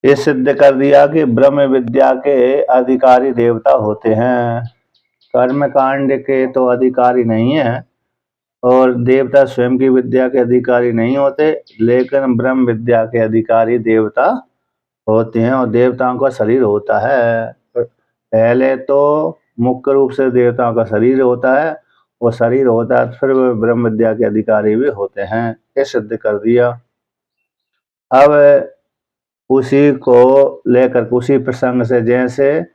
ये सिद्ध कर दिया कि ब्रह्म विद्या के अधिकारी देवता होते हैं। कर्म कांड के तो अधिकारी नहीं है और देवता स्वयं की विद्या के अधिकारी नहीं होते, लेकिन ब्रह्म विद्या के अधिकारी देवता होते हैं और देवताओं का शरीर होता है। पहले तो मुख्य रूप से देवताओं का शरीर होता है और शरीर होता है, फिर वे ब्रह्म विद्या के अधिकारी भी होते हैं। ये सिद्ध कर दिया। अब उसी को लेकर उसी प्रसंग से, जैसे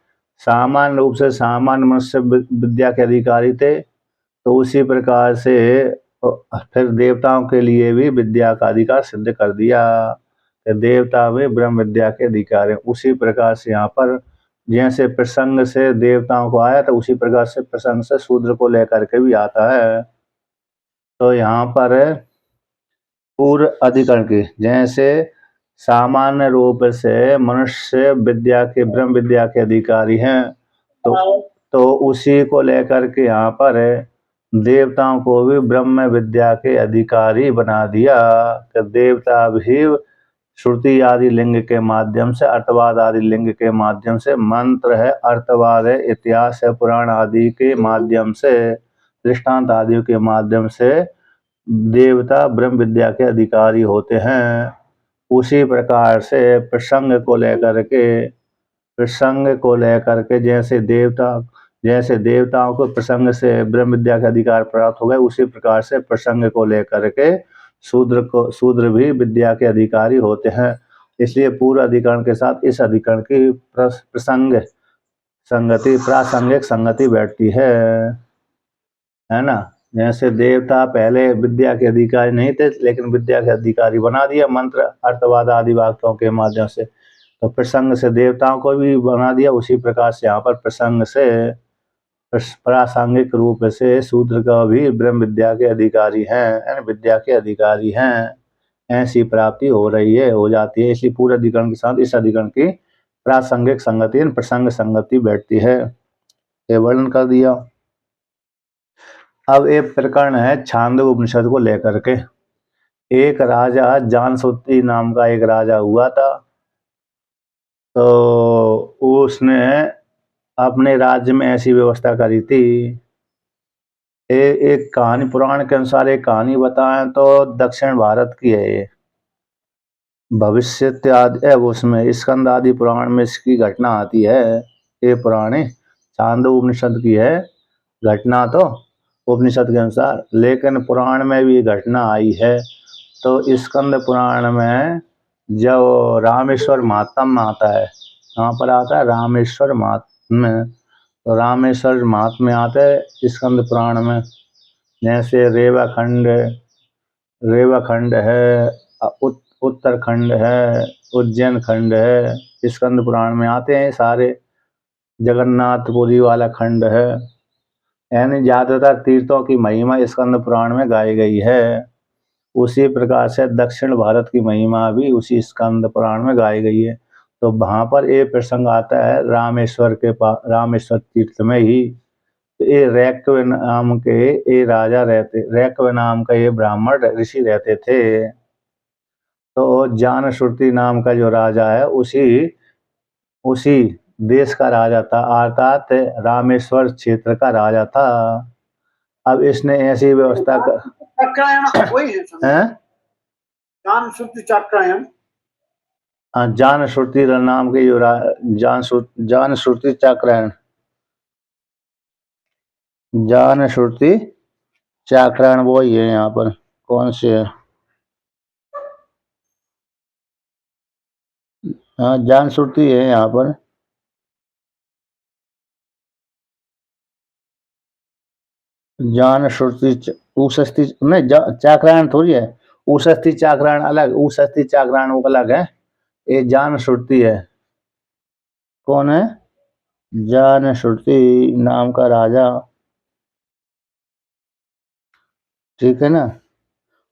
सामान्य रूप से सामान्य मनुष्य विद्या के अधिकारी थे, तो उसी प्रकार से फिर देवताओं के लिए भी विद्या का अधिकार सिद्ध कर दिया कि देवता भी ब्रह्म विद्या के अधिकारी हैं। उसी प्रकार से यहाँ पर जैसे प्रसंग से देवताओं को आया, तो उसी प्रकार से प्रसंग से शूद्र को लेकर के भी आता है। तो यहाँ पर पूर्व अधिकरण की, जैसे सामान्य रूप से मनुष्य विद्या के ब्रह्म विद्या के अधिकारी हैं, तो उसी को लेकर के यहाँ पर देवताओं को भी ब्रह्म विद्या के अधिकारी बना दिया कि देवता भी श्रुति आदि लिंग के माध्यम से, अर्थवाद आदि लिंग के माध्यम से, मंत्र है, अर्थवाद है, इतिहास है, पुराण आदि के माध्यम से, दृष्टांत आदि के माध्यम से देवता ब्रह्म विद्या के अधिकारी होते हैं। उसी प्रकार से प्रसंग को लेकर के जैसे देवताओं को प्रसंग से ब्रह्म विद्या का अधिकार प्राप्त हो गए, उसी प्रकार से प्रसंग को लेकर के शूद्र भी विद्या के अधिकारी होते हैं। इसलिए पूर्व अधिकरण के साथ इस अधिकरण की प्रसंग संगति, प्रासंगिक संगति बैठती है ना। जैसे देवता पहले विद्या के अधिकारी नहीं थे, लेकिन विद्या के अधिकारी बना दिया मंत्र, अर्थवाद आदि वाक्यों के माध्यम से, तो प्रसंग से देवताओं को भी बना दिया। उसी प्रकार से यहाँ पर प्रसंग से प्रासंगिक रूप से शूद्र का भी ब्रह्म विद्या के अधिकारी हैं, विद्या के अधिकारी हैं, ऐसी प्राप्ति हो जाती है। इसलिए पूरे अधिकरण के साथ इस अधिकरण की प्रासंगिक संगति, प्रसंग संगति बैठती है। ये वर्णन कर दिया। अब एक प्रकरण है छांदोग्य उपनिषद को लेकर के। एक राजा जानसूति नाम का एक राजा हुआ था, तो उसने अपने राज्य में ऐसी व्यवस्था करी थी। एक कहानी, पुराण के अनुसार एक कहानी बताएं तो दक्षिण भारत की है ये। भविष्य आदि है उसमें, स्कंद आदि पुराण में इसकी घटना आती है। ये पुराने छांदोग्य उपनिषद की है घटना, तो उपनिषद के अनुसार, लेकिन पुराण में भी घटना आई है। तो स्कंद पुराण में जब रामेश्वर महात्म आता है, यहाँ पर आता है रामेश्वर महात्म्य, तो रामेश्वर महात्म्य आते हैं स्कंद पुराण में। जैसे रेवाखंड है, उत्तरखंड है, उज्जैन खंड है, स्कंद पुराण में आते हैं सारे। जगन्नाथपुरी वाला खंड है, यानी ज्यादातर तीर्थों की महिमा स्कंद पुराण में गाई गई है। उसी प्रकार से दक्षिण भारत की महिमा भी उसी स्कंद पुराण में गाई गई है। तो वहाँ पर एक प्रसंग आता है रामेश्वर तीर्थ में ही। ये रैक्व नाम के ये राजा रैक्व नाम का ये ब्राह्मण ऋषि रहते थे। तो जानश्रुति नाम का जो राजा है, उसी देश का राजा था, अर्थात रामेश्वर क्षेत्र का राजा था। अब इसने ऐसी व्यवस्था जानश्रुति नाम के जो जानश्रुति चाक्रायण वो ही है। यहाँ पर कौन से है? हाँ, जानश्रुति है यहाँ पर। जानश्रुति उषस्थि नहीं, चाक्रायण थोड़ी है। उषस्थि चाक्रायण अलग, उषस्थि चाक्रायण वो अलग है। ये जानश्रुति है। कौन है? जानश्रुति नाम का राजा, ठीक है ना।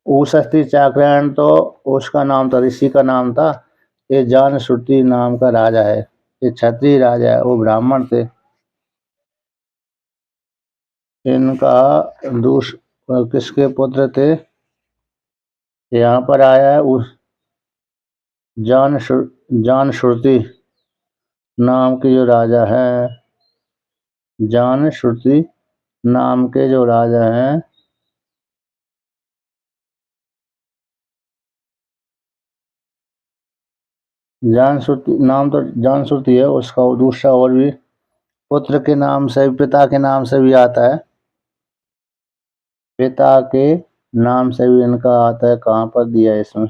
उषस्थि चाक्रायण तो उसका नाम था, ऋषि का नाम था। ये जानश्रुति नाम का राजा है, ये क्षत्रिय राजा है, वो ब्राह्मण थे। इनका किसके पुत्र थे यहाँ पर आया है। जानश्रुति नाम के जो राजा है, जानश्रुति नाम के जो राजा हैं, जानश्रुति नाम तो जानश्रुति है, उसका दूसरा और भी पुत्र के नाम से, पिता के नाम से भी आता है, पिता के नाम से भी इनका आता है। कहाँ पर दिया है इसमें?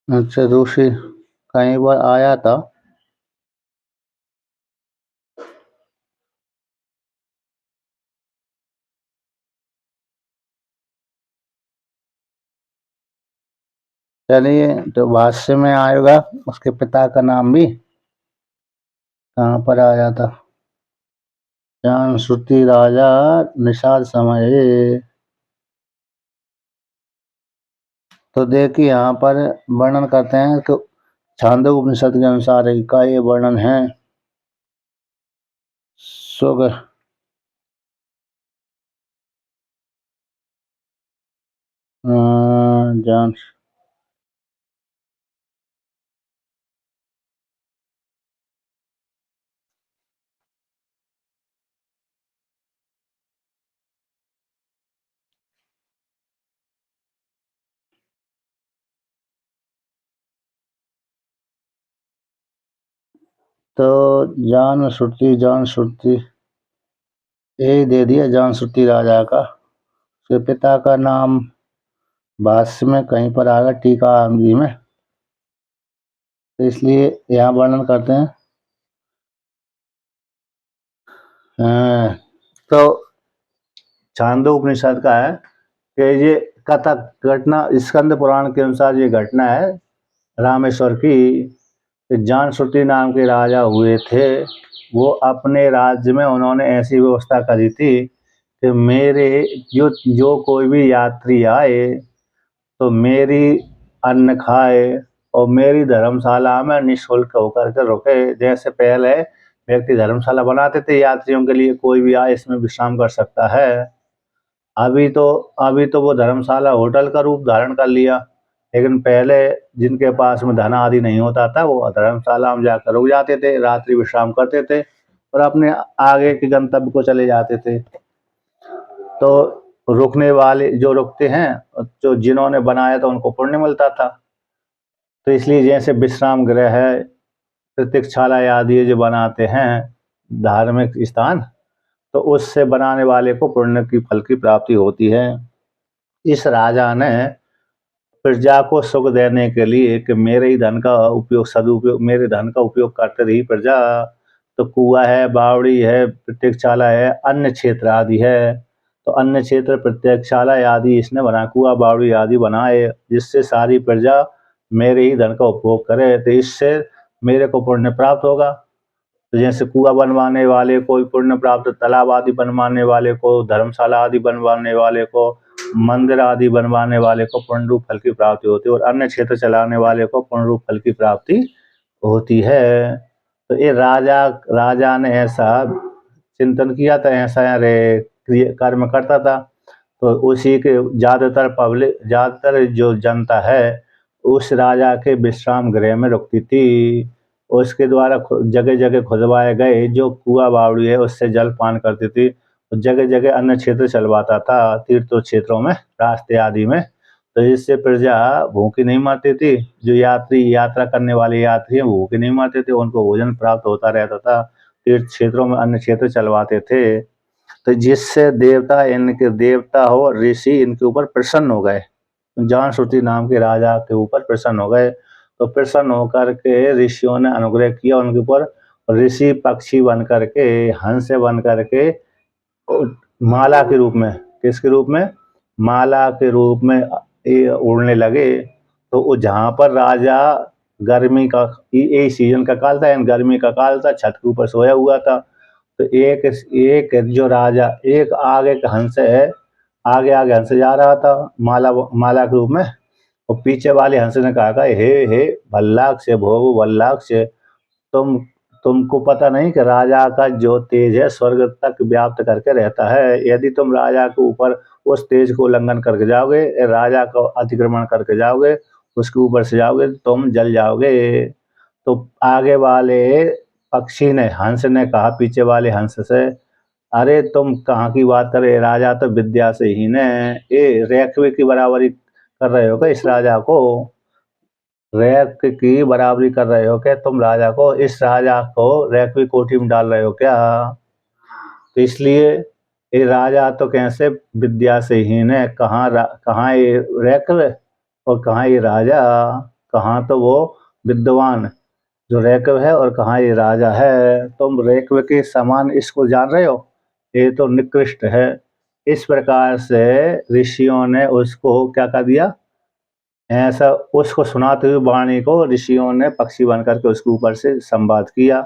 अच्छा, दूसरी कहीं बार आया था। चलिए, तो भाष्य में आएगा उसके पिता का नाम भी। कहाँ पर आया था? जानश्रुति राजा निषाद समय। तो देखिए यहाँ पर वर्णन करते हैं कि छांदोग्य उपनिषद के अनुसार का ये वर्णन है। सुग जान तो जानश्रुति ये दे दिया जानश्रुति राजा का। उसके पिता का नाम भाष्य में कहीं पर आएगा, टीका आमदी में, तो इसलिए यहाँ वर्णन करते हैं। तो छांदोग्य उपनिषद का है कि ये कथा घटना स्कंद पुराण के अनुसार ये घटना है रामेश्वर की। जानश्रुति नाम के राजा हुए थे, वो अपने राज्य में उन्होंने ऐसी व्यवस्था करी थी कि मेरे जो कोई भी यात्री आए तो मेरी अन्न खाए और मेरी धर्मशाला में निःशुल्क होकर के रुके। जैसे पहले व्यक्ति धर्मशाला बनाते थे यात्रियों के लिए, कोई भी आए इसमें विश्राम कर सकता है। अभी तो वो धर्मशाला होटल का रूप धारण कर लिया, लेकिन पहले जिनके पास में धन आदि नहीं होता था वो धर्मशाला में जाकर रुक जाते थे, रात्रि विश्राम करते थे और अपने आगे के गंतव्य को चले जाते थे। तो रुकने वाले जो रुकते हैं, जो जिन्होंने बनाया था उनको पुण्य मिलता था। तो इसलिए जैसे विश्राम गृह है, प्रतीक्षालय आदि जो बनाते हैं धार्मिक स्थान, तो उससे बनाने वाले को पुण्य की फल की प्राप्ति होती है। इस राजा ने प्रजा को सुख देने के लिए कि मेरे ही धन का उपयोग सदुपयोग, मेरे धन का उपयोग करते रही प्रजा, तो कुआ है, बावड़ी है, प्रतीक्षाला है, अन्य क्षेत्र आदि है। तो अन्य क्षेत्र प्रतीक्षाला आदि इसने बना, कुआ बावड़ी आदि बनाए, जिससे सारी प्रजा मेरे ही धन का उपभोग करे, तो इससे मेरे को पुण्य प्राप्त होगा। तो जैसे कुआ बनवाने वाले को पुण्य प्राप्त, तालाब आदि बनवाने वाले को, धर्मशाला आदि बनवाने वाले को, मंदिर आदि बनवाने वाले को पूर्ण रूप फल की प्राप्ति होती है और अन्य क्षेत्र चलाने वाले को पूर्ण रूप फल की प्राप्ति होती है। तो ये राजा ने ऐसा चिंतन किया था, ऐसा कर्म करता था। तो उसी के ज़्यादातर जो जनता है उस राजा के विश्राम गृह में रुकती थी। उसके द्वारा जगह जगह खुदवाए गए जो कुआ बावड़ी है उससे जल पान करती थी। जगह जगह अन्य क्षेत्र चलवाता था, तीर्थ क्षेत्रों में, रास्ते आदि में, तो इससे प्रजा भूखी नहीं मरती थी। जो यात्रा करने वाले यात्री हैं भूखे नहीं मरते थे, उनको भोजन प्राप्त होता रहता था। तीर्थ क्षेत्रों में अन्य क्षेत्र चलवाते थे, तो जिससे देवता हो ऋषि इनके ऊपर प्रसन्न हो गए। जानश्रुति नाम के राजा के ऊपर प्रसन्न हो गए। तो प्रसन्न होकर के ऋषियों ने अनुग्रह किया उनके ऊपर। ऋषि पक्षी बन करके, हंस बन करके माला के रूप में, किसके रूप में? माला के रूप में उड़ने लगे। तो वो जहाँ पर राजा गर्मी का, ये सीजन का काल था, गर्मी का काल था, छत के ऊपर सोया हुआ था। तो एक जो राजा, एक आगे का हंस है आगे आगे हंस जा रहा था माला माला के रूप में, और पीछे वाले हंस ने कहा हे भल्लाक्ष भोग भल्लाक्ष, तुम तुमको पता नहीं कि राजा का जो तेज है स्वर्ग तक व्याप्त करके रहता है। यदि तुम राजा के ऊपर उस तेज को उल्लंघन करके जाओगे, राजा को अतिक्रमण करके जाओगे, उसके ऊपर से जाओगे, तुम जल जाओगे। तो आगे वाले पक्षी ने, हंस ने कहा पीछे वाले हंस से, अरे तुम कहाँ की बात कर रहे, राजा तो विद्या से हीन है, ये रेखवे की बराबरी कर रहे हो क्या इस राजा को? रैक की बराबरी कर रहे हो क्या तुम राजा को? इस राजा को रैकवी कोठी में डाल रहे हो क्या? तो इसलिए ये राजा तो कैसे विद्या से हीन है, कहाँ ये रैकव और कहाँ ये राजा, कहाँ तो वो विद्वान जो रैकव है और कहाँ ये राजा है। तुम रैकव के समान इसको जान रहे हो, ये तो निकृष्ट है। इस प्रकार से ऋषियों ने उसको क्या कर दिया, ऐसा उसको सुनाते हुए वाणी को ऋषियों ने पक्षी बन करके उसके ऊपर से संवाद किया।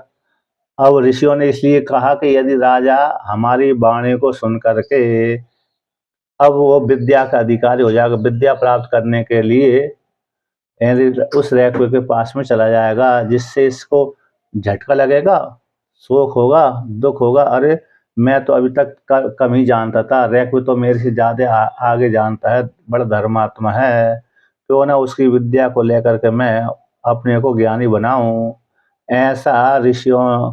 अब ऋषियों ने इसलिए कहा कि यदि राजा हमारी वाणी को सुन करके अब वो विद्या का अधिकारी हो जाएगा, विद्या प्राप्त करने के लिए उस रैक्वे के पास में चला जाएगा, जिससे इसको झटका लगेगा, शोक होगा, दुख होगा। अरे मैं तो अभी तक कम ही जानता था, रैक्वे तो मेरे से ज्यादा आगे जानता है, बड़ा धर्मात्मा है, क्यों ना उसकी विद्या को लेकर के मैं अपने को ज्ञानी बनाऊं। ऐसा ऋषियों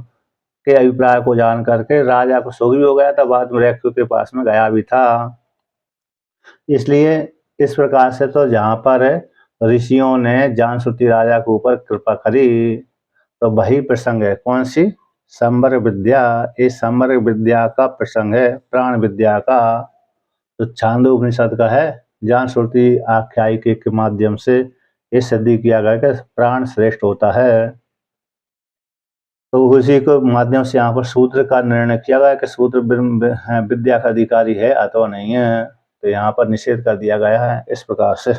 के अभिप्राय को जान करके राजा को शोक भी हो गया था, बाद में रैक्वे के पास में गया भी था। इसलिए इस प्रकार से तो जहाँ पर ऋषियों ने जानश्रुति राजा के ऊपर कृपा करी, तो वही प्रसंग है कौन सी, संवर्ग विद्या। इस संवर्ग विद्या का प्रसंग है प्राण विद्या का। तो छांदोग्य उपनिषद का है, जानश्रुति आख्यायिका के माध्यम से ये सिद्ध किया गया कि प्राण श्रेष्ठ होता है। तो उसी के माध्यम से यहाँ पर शूद्र का निर्णय किया गया कि शूद्र विद्या का अधिकारी है अथवा नहीं है, तो यहाँ पर निषेध कर दिया गया है इस प्रकार से।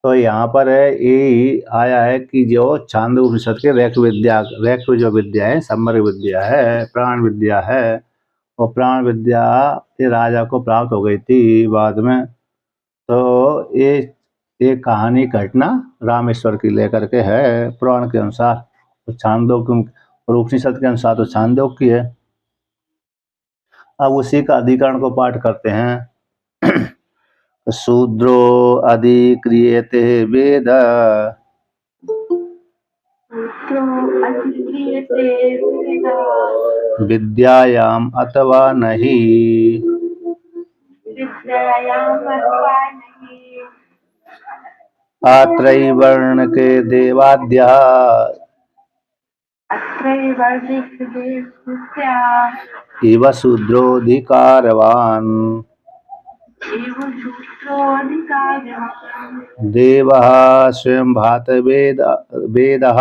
तो यहाँ पर है ये आया है कि जो छांदोग्य उपनिषद के रैक जो विद्या है संवर्ग विद्या है, प्राण विद्या है, और प्राण विद्या ये राजा को प्राप्त हो गई थी बाद में। तो ये कहानी घटना रामेश्वर की लेकर के है पुराण के अनुसार, तो छांदोग्य और उपनिषद के अनुसार तो छांदोग्य की है। अब उसी का अधिकरण को पाठ करते हैं। शूद्रो अधिक्रियते वेद विद्यायाम अथवा नहीं, आत्रैवर्ण के देवाद्या इव शूद्रोऽधिकारवान् देवः स्वयं भात वेदः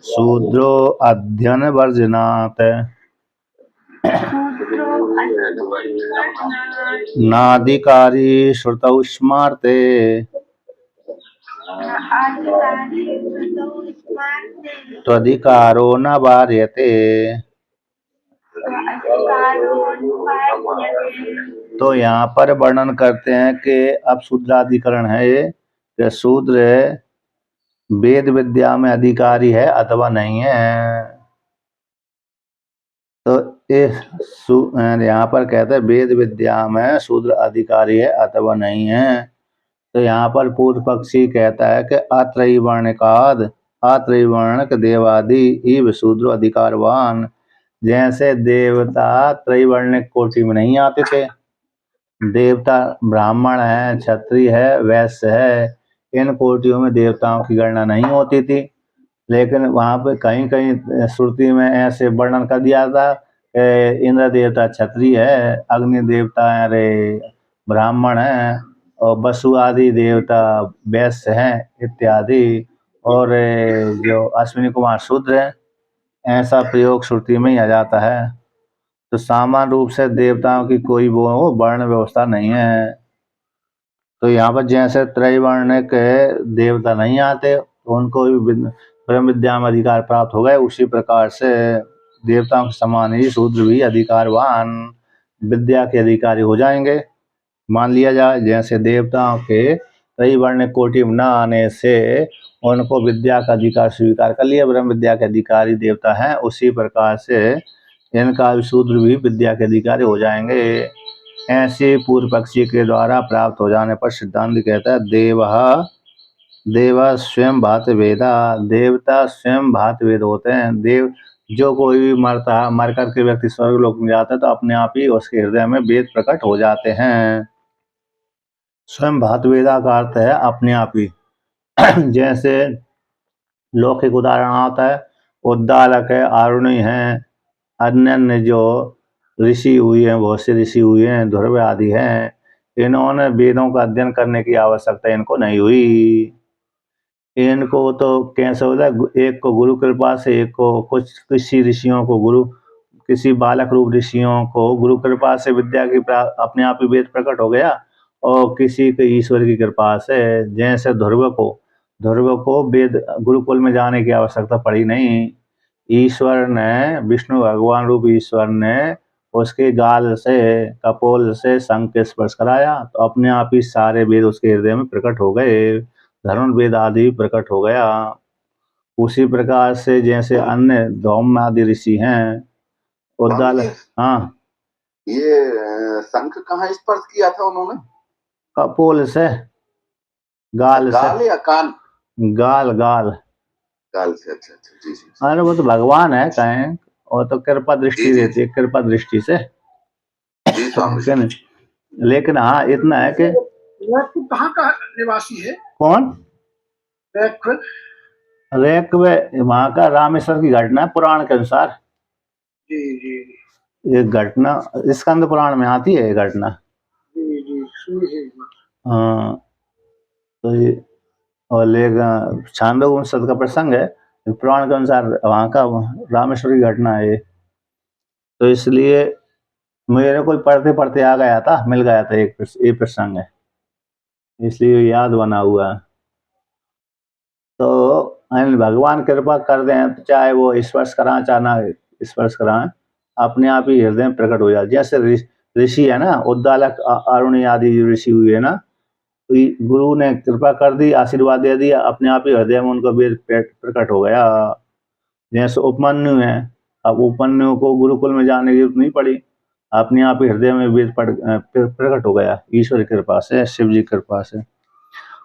शूद्रो अध्ययन वर्जनात् नाधिकारी श्रुतौ स्मार्ते त्वधिकारो न वार्यते। तो यहाँ पर वर्णन करते हैं कि अब शूद्राधिकरण है ये, कि शूद्र वेद विद्या में अधिकारी है अथवा नहीं है। तो यहाँ पर कहते हैं वेद विद्या में शूद्र अधिकारी है अथवा नहीं है। तो यहाँ पर पूर्व पक्षी कहता है कि अत्रैवर्णिकाद अत्रैवर्णक देवादि इव शूद्र अधिकारवान, जैसे देवता त्रैवर्णिक कोटि में नहीं आते थे, देवता ब्राह्मण है, क्षत्रिय है, वैश्य है, इन कोटियों में देवताओं की गणना नहीं होती थी। लेकिन वहाँ पे कहीं कहीं श्रुति में ऐसे वर्णन कर दिया था, इंद्र देवता क्षत्रिय है, अग्नि देवता अरे ब्राह्मण है, और वसु आदि देवता वैश्य हैं इत्यादि, और जो अश्विनी कुमार शूद्र है, ऐसा प्रयोग श्रुति में ही आ जाता है। तो सामान्य रूप से देवताओं की कोई वो वर्ण व्यवस्था नहीं है। तो यहाँ पर जैसे त्रैवर्णिक देवता नहीं आते, तो उनको भी ब्रह्म विद्या में अधिकार प्राप्त हो गए, उसी प्रकार से देवताओं के समान ही शूद्र भी अधिकारवान विद्या के अधिकारी हो जाएंगे। मान लिया जाए जैसे देवताओं के कई वर्ण कोटि में न आने से उनको विद्या का अधिकार स्वीकार कर लिया, ब्रह्म विद्या के अधिकारी देवता हैं, उसी प्रकार से इनका शूद्र भी विद्या के अधिकारी हो जाएंगे। ऐसे पूर्व पक्षी के द्वारा प्राप्त हो जाने पर सिद्धांत कहता है देव स्वयं भात वेदा, देवता स्वयं भात वेद होते हैं। देव जो कोई भी मर करके व्यक्ति स्वर्गलोक में जाता है तो अपने आप ही उसके हृदय में वेद प्रकट हो जाते हैं। स्वयं भात वेदा का अर्थ है अपने आप ही। जैसे लौकिक उदाहरण आता है, उद्दालक है, आरुणी है, अन्य जो ऋषि हुए हैं, बहुत से ऋषि हुए हैं, ध्रुव आदि हैं, इन्होंने वेदों का अध्ययन करने की आवश्यकता इनको नहीं हुई। इनको तो कैसे होता है, एक को गुरु कृपा से, एक को किसी ऋषियों को किसी बालक रूप ऋषियों को गुरु कृपा से विद्या की अपने आप ही वेद प्रकट हो गया, और किसी के ईश्वर की कृपा से। जैसे ध्रुव को वेद गुरुकुल में जाने की आवश्यकता पड़ी नहीं। ईश्वर ने, विष्णु भगवान रूप ईश्वर ने उसके गाल से, कपोल से शंख के स्पर्श कराया तो अपने आप ही सारे वेद उसके हृदय में प्रकट हो गए, धनुर्वेद आदि प्रकट हो गया। उसी प्रकार से जैसे अन्य धौम आदि ऋषि हैं, उद्दाल। हाँ, ये शंख कहाँ स्पर्श किया था उन्होंने? कपोल से, गाल से। या कान? गाल से। अच्छा जी। अरे वो तो भगवान है कहें, और तो कृपा दृष्टि देती है, कृपा दृष्टि से। लेकिन हाँ इतना है कि कहाँ का निवासी है? कौन? रेकवे वहां का रामेश्वर की घटना है पुराण के अनुसार। जी। ये घटना स्कंद पुराण में आती है, ये घटना। जी। हाँ, तो ये और लेकिन छांदोग्य उपनिषद का प्रसंग है, पुराण के अनुसार वहां का रामेश्वर की घटना है। तो इसलिए मेरे को पढ़ते पढ़ते आ गया था, मिल गया था एक प्रसंग है, इसलिए याद बना हुआ। तो भगवान कृपा कर दें तो चाहे वो स्पर्श कराएं चाहे ना स्पर्श कराएं, अपने आप ही हृदय में प्रकट हो जाए। जैसे ऋषि है ना, उद्दालक अरुणी आदि ऋषि हुए ना, तो गुरु ने कृपा कर दी, आशीर्वाद दे दिया, अपने आप ही हृदय में उनका वेद प्रकट हो गया। जैसे उपमन्यु है, अब उपमन्यु को गुरुकुल में जाने की जरूरत नहीं पड़ी, अपने आप ही हृदय में वेद प्रकट हो गया ईश्वर की कृपा से, शिव जी की कृपा से।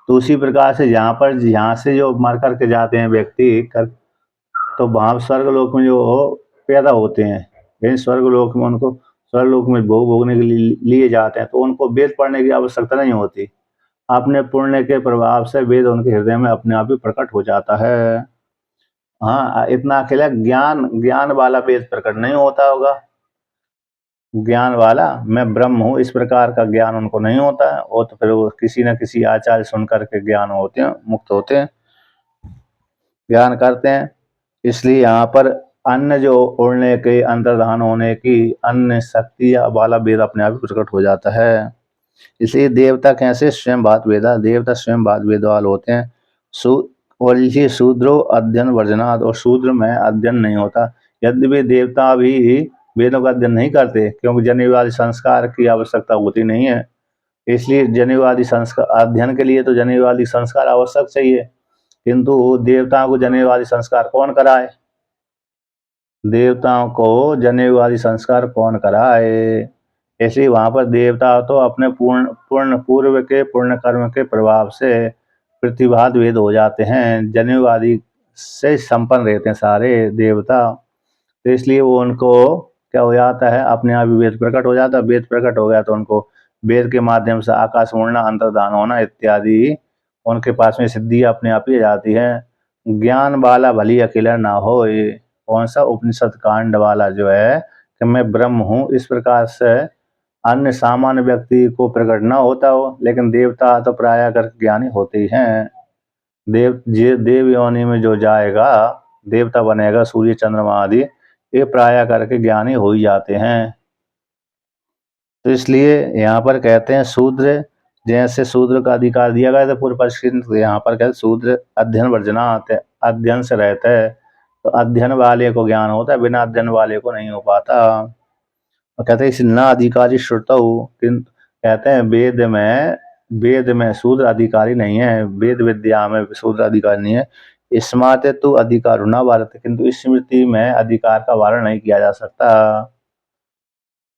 तो उसी प्रकार से यहाँ से जो मर करके जाते हैं व्यक्ति तो वहाँ स्वर्गलोक में जो पैदा होते हैं, लेकिन स्वर्गलोक में उनको स्वर्गलोक में भोग भोगने के लिए जाते हैं तो उनको वेद पढ़ने की आवश्यकता नहीं होती। अपने पुण्य के प्रभाव से वेद उनके हृदय में अपने आप ही प्रकट हो जाता है। हाँ, इतना अकेला ज्ञान वाला वेद प्रकट नहीं होता होगा। ज्ञान वाला मैं ब्रह्म हूँ इस प्रकार का ज्ञान उनको नहीं होता है, वो तो फिर वो किसी न किसी आचार्य सुन करके ज्ञान होते हैं, मुक्त होते हैं, ज्ञान करते हैं। इसलिए यहाँ पर अन्य जो उड़ने के, अंतर्धान होने की अन्य शक्ति वाला वेद अपने आप ही प्रकट हो जाता है। इसलिए देवता कैसे स्वयं भात वेदा, देवता स्वयं भात वेदवाल होते हैं। और इसी शूद्रो अध्ययन वर्जनाद, और शूद्र में अध्ययन नहीं होता। यद्यपि देवता भी वेदों का अध्ययन नहीं करते क्योंकि जनेवादी संस्कार की आवश्यकता होती नहीं है, इसलिए जनेवादी संस्कार अध्ययन के लिए तो जनेवादी संस्कार आवश्यक चाहिए, किंतु देवताओं को जनेवादी संस्कार कौन कराए? देवताओं को जनेवादी संस्कार कौन कराए? इसलिए वहां पर देवता तो अपने पूर्व के पुण्य कर्म के प्रभाव से प्रतिभात वेद हो जाते हैं, जनेवादी से संपन्न रहते हैं सारे देवता। तो इसलिए वो उनको क्या हो जाता है, अपने आप ही वेद प्रकट हो जाता है। वेद प्रकट हो गया तो उनको वेद के माध्यम से आकाश उड़ना, अंतर्धान होना इत्यादि उनके पास में सिद्धि अपने आप ही जाती है। ज्ञान वाला भली अकेला ना हो, कौन सा उपनिषद कांड वाला जो है कि मैं ब्रह्म हूँ इस प्रकार से अन्य सामान्य व्यक्ति को प्रकट ना होता हो, लेकिन देवता तो प्राय कर ज्ञानी होते ही हैं। देव योनि में जो जाएगा, देवता बनेगा, सूर्य चंद्रमा आदि ये प्राय करके ज्ञानी हो ही जाते हैं। तो इसलिए यहाँ पर कहते हैं शूद्र, जैसे शूद्र का अधिकार दिया गया था पूर्व पश्चिम, यहाँ पर कहते शूद्र अध्ययन वर्जना आते, अध्ययन से रहता है, तो अध्ययन वाले को ज्ञान होता है, बिना अध्ययन वाले को नहीं हो पाता। और कहते हैं इस ना अधिकारी श्रुतौ, किंतु कहते हैं वेद में शूद्र अधिकारी नहीं है, वेद विद्या में शूद्र अधिकारी नहीं है। स्मार्त तो अधिकार न भारत, किंतु स्मृति में अधिकार का वारण नहीं किया जा सकता।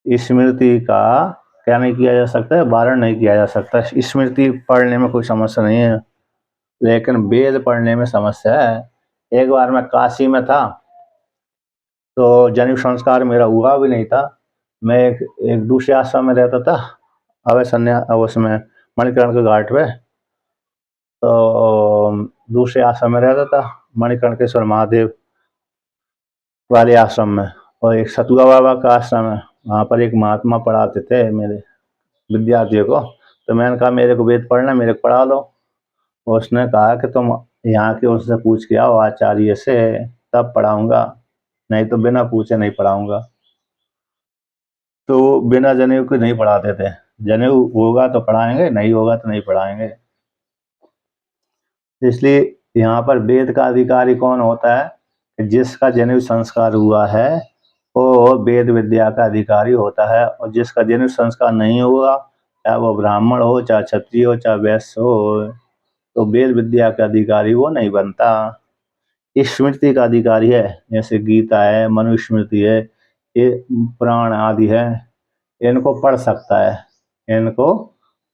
स्मृति का क्या नहीं किया जा सकता है, वारण नहीं किया जा सकता। स्मृति पढ़ने में कोई समस्या नहीं है, लेकिन वेद पढ़ने में समस्या है। एक बार मैं काशी में था, तो जनेऊ संस्कार मेरा हुआ भी नहीं था। मैं एक दूसरे आश्रम में रहता था, अवय संन्यास उसमें मणिकर्ण के घाट पे। तो दूसरे आश्रम में रहता था, मणिकर्णकेश्वर महादेव वाले आश्रम में। और एक सतुआ बाबा का आश्रम है, वहाँ पर एक महात्मा पढ़ाते थे मेरे विद्यार्थियों को। तो मैंने कहा मेरे को वेद पढ़ना, मेरे को पढ़ा लो। उसने कहा कि तुम यहाँ के उससे पूछ के आओ आचार्य से, तब पढ़ाऊँगा, नहीं तो बिना पूछे नहीं पढ़ाऊँगा। तो बिना जनेऊ के नहीं पढ़ाते थे। जनेऊ होगा तो पढ़ाएंगे, नहीं होगा तो नहीं पढ़ाएंगे। इसलिए यहाँ पर वेद का अधिकारी कौन होता है, जिसका जनेऊ संस्कार हुआ है वो वेद विद्या का अधिकारी होता है। और जिसका जनेऊ संस्कार नहीं हुआ, चाहे वो ब्राह्मण हो, चाहे क्षत्रिय हो, चाहे वैश्य हो, तो वेद विद्या का अधिकारी वो नहीं बनता। स्मृति का अधिकारी है, जैसे गीता है, मनुस्मृति है, ये पुराण आदि है, इनको पढ़ सकता है, इनको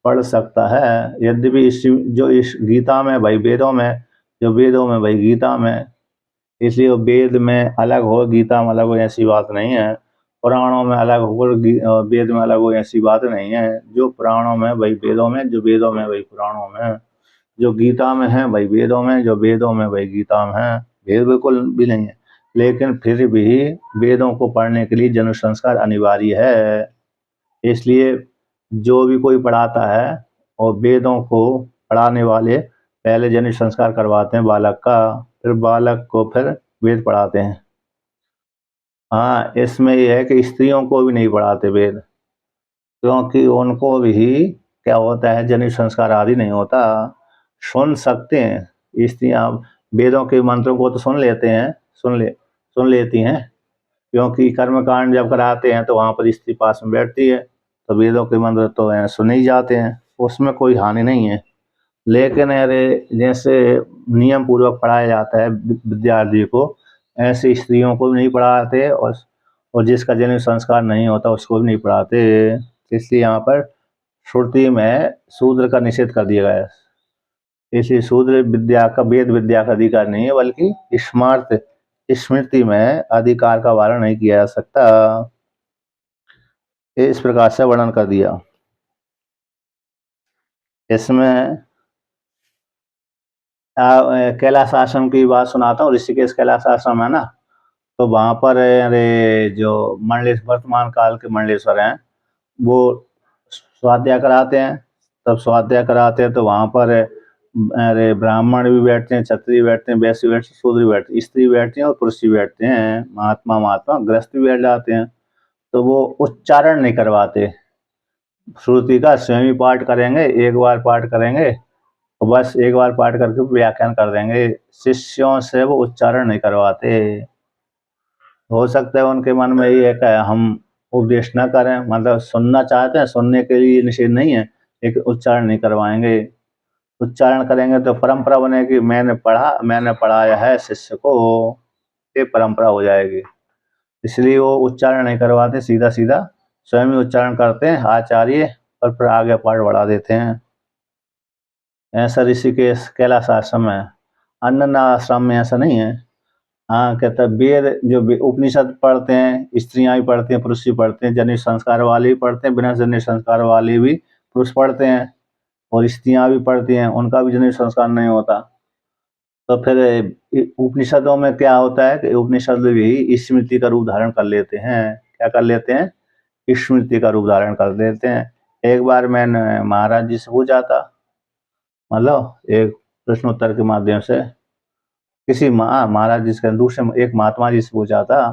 पढ़ सकता है। यद्यपि इस गीता में भाई वेदों में, जो वेदों में भाई गीता में, इसलिए वेद में अलग हो गीता में अलग हो ऐसी बात नहीं है। पुराणों में अलग हो वेद में अलग हो ऐसी बात नहीं है। जो पुराणों में भाई वेदों में, जो वेदों में भाई पुराणों में, जो गीता में है भाई वेदों में, जो वेदों में भाई गीता में है। भेद बिल्कुल भी नहीं है, लेकिन फिर भी वेदों को पढ़ने के लिए जन्म संस्कार अनिवार्य है। इसलिए जो भी कोई पढ़ाता है, और वेदों को पढ़ाने वाले पहले जन्म संस्कार करवाते हैं बालक का, फिर बालक को फिर वेद पढ़ाते हैं। हाँ, इसमें यह है कि स्त्रियों को भी नहीं पढ़ाते वेद, क्योंकि उनको भी क्या होता है, जन्म संस्कार आदि नहीं होता। सुन सकते हैं स्त्रियां, वेदों के मंत्रों को तो सुन लेती हैं, क्योंकि कर्मकांड जब कराते हैं तो वहाँ पर स्त्री पास में बैठती है, तो वेदों के मंत्र तो सुने ही जाते हैं, उसमें कोई हानि नहीं है। लेकिन अरे जैसे नियम पूर्वक पढ़ाया जाता है विद्यार्थी को, ऐसे स्त्रियों को भी नहीं पढ़ाते, और जिसका जन्म संस्कार नहीं होता उसको भी नहीं पढ़ाते। इसलिए यहाँ पर श्रुति में शूद्र का निषेध कर दिया गया है। इसलिए शूद्र विद्या का, वेद विद्या का अधिकार नहीं है, बल्कि स्मृति में अधिकार का वारण नहीं किया जा सकता। इस प्रकार से वर्णन कर दिया। इसमें कैलाश आश्रम की बात सुनाता हूँ। ऋषिकेश कैलाश आश्रम है ना, तो वहाँ पर अरे जो वर्तमान काल के मंडलेश्वर हैं, वो स्वाध्याय कराते हैं। तब स्वाध्याय कराते हैं तो वहाँ पर अरे ब्राह्मण भी बैठते हैं, क्षत्रिय बैठते हैं, वैश्य बैठते हैं, शूद्र बैठते हैं, स्त्री बैठती हैं और पुरुष भी बैठते हैं, महात्मा गृहस्थ भी बैठ जाते हैं। तो वो उच्चारण नहीं करवाते, श्रुति का स्वयं ही पाठ करेंगे, एक बार पाठ करेंगे, तो बस एक बार पाठ करके व्याख्यान कर देंगे। शिष्यों से वो उच्चारण नहीं करवाते। हो सकता है उनके मन में ये है कि हम उपदेश न करें, मतलब सुनना चाहते हैं, सुनने के लिए निषेध नहीं है, लेकिन उच्चारण नहीं करवाएंगे। उच्चारण करेंगे तो परंपरा बनेगी, मैंने पढ़ाया है शिष्य को, ये परंपरा हो जाएगी। इसलिए वो उच्चारण नहीं करवाते, सीधा सीधा स्वयं ही उच्चारण करते हैं आचार्य, और फिर आगे पाठ बढ़ा देते हैं। ऐसा ऋषिकेश कैलाश आश्रम है। अन्य आश्रम में ऐसा नहीं है। हाँ, कहता वेद जो उपनिषद पढ़ते हैं, स्त्रियां भी पढ़ती हैं, पुरुष भी पढ़ते हैं, जन्य संस्कार वाले भी पढ़ते हैं, बिना जन्य संस्कार वाले भी पुरुष पढ़ते हैं, और स्त्रियां भी पढ़ती हैं, उनका भी जन्य संस्कार नहीं होता। तो फिर उपनिषदों में क्या होता है कि उपनिषद भी स्मृति का रूप धारण कर लेते हैं। क्या कर लेते हैं? स्मृति का रूप धारण कर देते हैं। एक बार मैंने महाराज जी से पूछा था, मतलब एक प्रश्नोत्तर के माध्यम से, किसी महाराज जी से दूसरे एक महात्मा जी से पूछा था,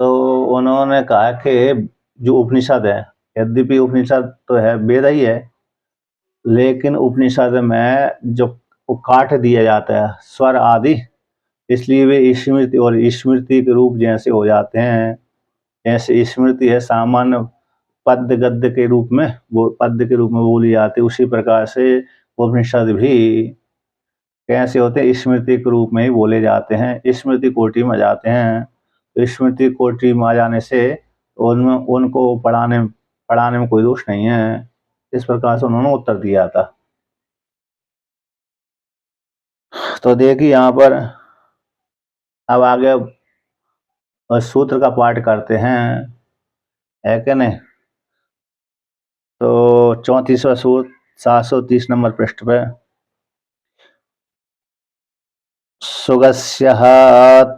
तो उन्होंने कहा कि जो उपनिषद है, यद्यपि उपनिषद तो है, वेद ही है, लेकिन उपनिषद में जो काट दिया जाता है स्वर आदि, इसलिए वे स्मृति और स्मृति के रूप जैसे हो जाते हैं। जैसे स्मृति है सामान्य पद्य गद्य के रूप में, वो पद्य के रूप में बोली जाती है, उसी प्रकार से उपनिषद भी कैसे होते हैं, स्मृति के रूप में ही बोले जाते हैं, स्मृति कोटि में जाते हैं। तो स्मृति कोटि में आ जाने से उनमें उनको पढ़ाने में कोई दोष नहीं है। इस प्रकार से उन्होंने उत्तर दिया था। तो देखिए यहाँ पर अब आगे सूत्र का पाठ करते हैं, है कि नहीं। तो 34वां सूत्र 730 नंबर पृष्ठ पे, सुगस्यः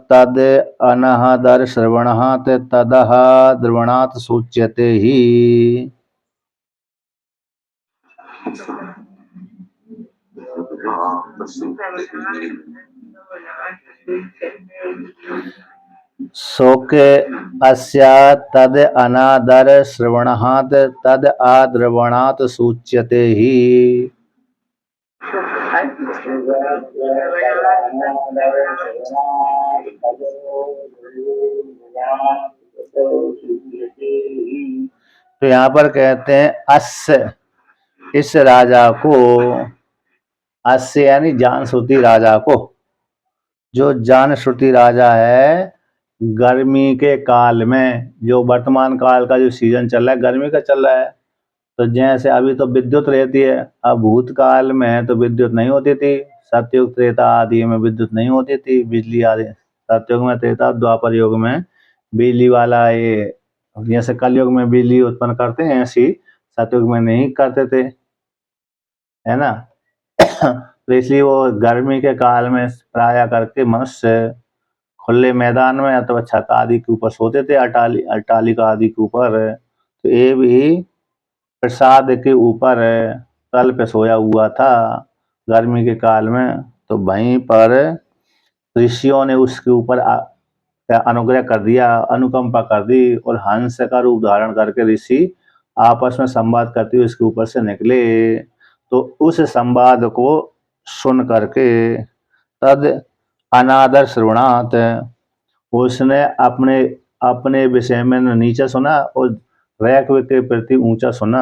तद् अनहदर श्रवणः तदः द्रवणात् सूच्यते हि। शोके अस्य तद् अनादर श्रवणात् तद् आद्रवणात् सूच्यते हि। तो यहाँ पर कहते हैं अस्य, इस राजा को, अस्य यानी जान श्रुति राजा को, जो जान श्रुति राजा है, गर्मी के काल में, जो वर्तमान काल का जो सीजन चल रहा है गर्मी का चल रहा है, तो जैसे अभी तो विद्युत रहती है, अब भूतकाल में तो विद्युत नहीं होती थी, सतयुग त्रेता आदि में विद्युत नहीं होती थी, बिजली आदि, सतयुग में, त्रेता द्वापर युग में बिजली वाला ये, जैसे कलयुग में बिजली उत्पन्न करते हैं ऐसी सतयुग में नहीं करते थे, है ना। तो इसलिए वो गर्मी के काल में प्राय करके मनुष्य खुले मैदान में अथवा छत आदि के ऊपर सोते थे, अट्टालिका आदि के ऊपर। तो ये भी प्रसाद के ऊपर तल पे सोया हुआ था गर्मी के काल में। तो वहीं पर ऋषियों ने उसके ऊपर अनुग्रह कर दिया, अनुकंपा कर दी, और हंस का रूप धारण करके ऋषि आपस में संवाद करते हुए उसके ऊपर से निकले। तो उस संवाद को सुन करके तद अनादर श्रवणात्, उसने अपने अपने विषय में नीचा सुना और रैक्व के प्रति ऊंचा सुना।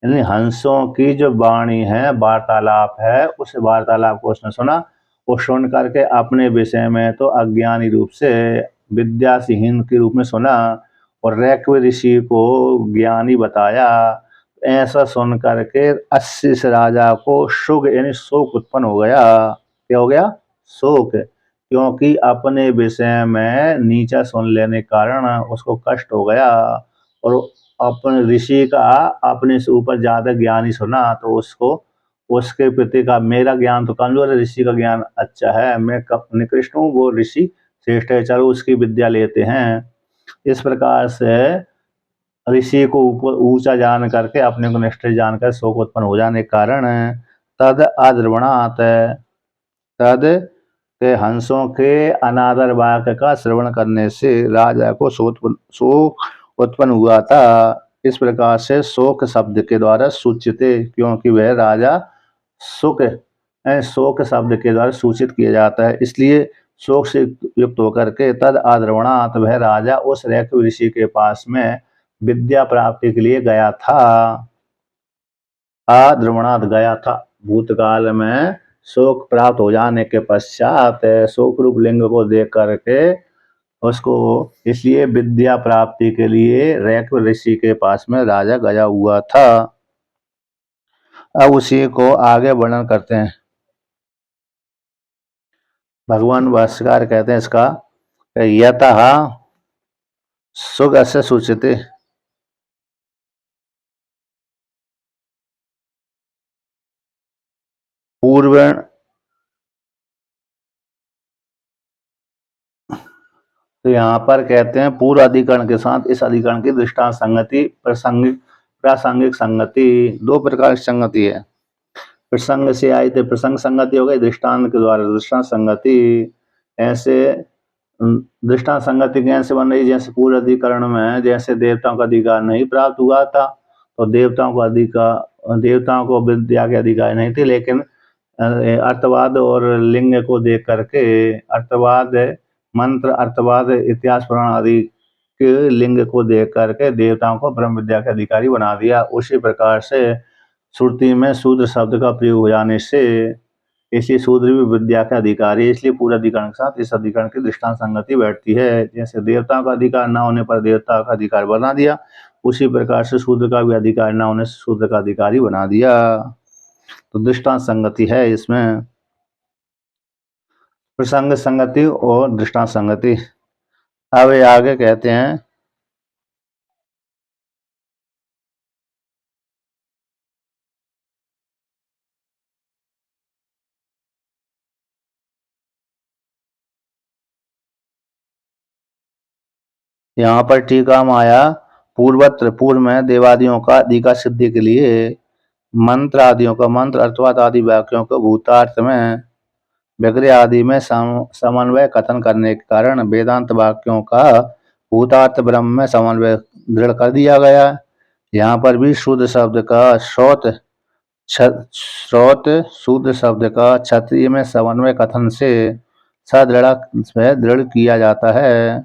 यानी हंसों की जो वाणी है, वार्तालाप है, उस वार्तालाप को उसने सुना और सुन करके अपने विषय में तो अज्ञानी रूप से, विद्याहीन के रूप में सुना, और रैक्व ऋषि को ज्ञानी बताया। ऐसा सुन करके अस्सी राजा को शुग यानी शोक उत्पन्न हो गया। क्या हो गया? शोक, क्योंकि अपने विषय में नीचा सुन लेने के कारण उसको कष्ट हो गया, और अपने ऋषि का अपने से ऊपर ज्यादा ज्ञानी सुना तो उसको उसके प्रति का, मेरा ज्ञान तो कमजोर है, ऋषि का ज्ञान अच्छा है, मैं निकृष्ट हूँ, वो ऋषि श्रेष्ठ है, चलो उसकी विद्या लेते हैं। इस प्रकार से ऋषि को ऊपर ऊंचा जान करके, अपने को निष्ठ जानकर शोक उत्पन्न हो जाने के कारण तद अद्रवणात्, तद के हंसों के अनादर वाक्य का श्रवण करने से राजा को शोक उत्पन्न हुआ था। इस प्रकार से शोक शब्द के द्वारा सूचित, क्योंकि वह राजा शोक शब्द के द्वारा सूचित किया जाता है, इसलिए शोक से युक्त होकर के तद आद्रवणात्, वह राजा उस रैक्व ऋषि के पास में विद्या प्राप्ति के लिए गया था। आद्रवणात् गया था, भूतकाल में शोक प्राप्त हो जाने के पश्चात शोक रूप लिंग को देख करके उसको, इसलिए विद्या प्राप्ति के लिए रैक्व ऋषि के पास में राजा गया हुआ था। अब उसी को आगे वर्णन करते हैं। भगवान भाष्यकार कहते हैं इसका, यतः सुग से सूचित, पूर्व, तो यहाँ पर कहते हैं पूर्व अधिकरण के साथ इस अधिकरण की दृष्टांत संगति, प्रासंगिक संगति, दो प्रकार की संगति है। प्रसंग से आई तो प्रसंग संगति हो गई, दृष्टांत के द्वारा दृष्टांत संगति। ऐसे दृष्टांत संगति कैसे बन रही, जैसे पूर्व अधिकरण में जैसे देवताओं का अधिकार नहीं प्राप्त हुआ था, तो देवताओं को विद्या के अधिकार नहीं थे, लेकिन अर्थवाद और लिंग को देख करके, अर्थवाद मंत्र, अर्थवाद इतिहास पुराण आदि के लिंग को देख करके देवताओं को ब्रह्म विद्या के अधिकारी बना दिया। उसी प्रकार से श्रुति में शूद्र शब्द का प्रयोग हो जाने से इसलिए शूद्र भी विद्या के अधिकारी, इसलिए पूरे अधिकरण के साथ इस अधिकरण की दृष्टांत संगति बैठती है। जैसे देवताओं का अधिकार न होने पर देवता का अधिकार बना दिया, उसी प्रकार से शूद्र का भी अधिकार न होने से शूद्र का अधिकारी बना दिया। तो दृष्टांत संगति है इसमें, प्रसंग संगति और दृष्टांत संगति। अब ये आगे कहते हैं, यहाँ पर टीका में आया, पूर्वत्र पूर्व में देवादियों का अधिकार सिद्धि के लिए मंत्र आदियों का, मंत्र अर्थवाद आदि वाक्यों को भूतार्थ में विग्रह आदि में समन्वय कथन करने के कारण वेदांत वाक्यों का भूतार्थ ब्रह्म में समन्वय दृढ़ कर दिया गया। यहाँ पर भी शुद्ध शब्द का श्रोत शुद्ध शब्द का क्षत्रिय में समन्वय कथन से दृढ़ किया जाता है।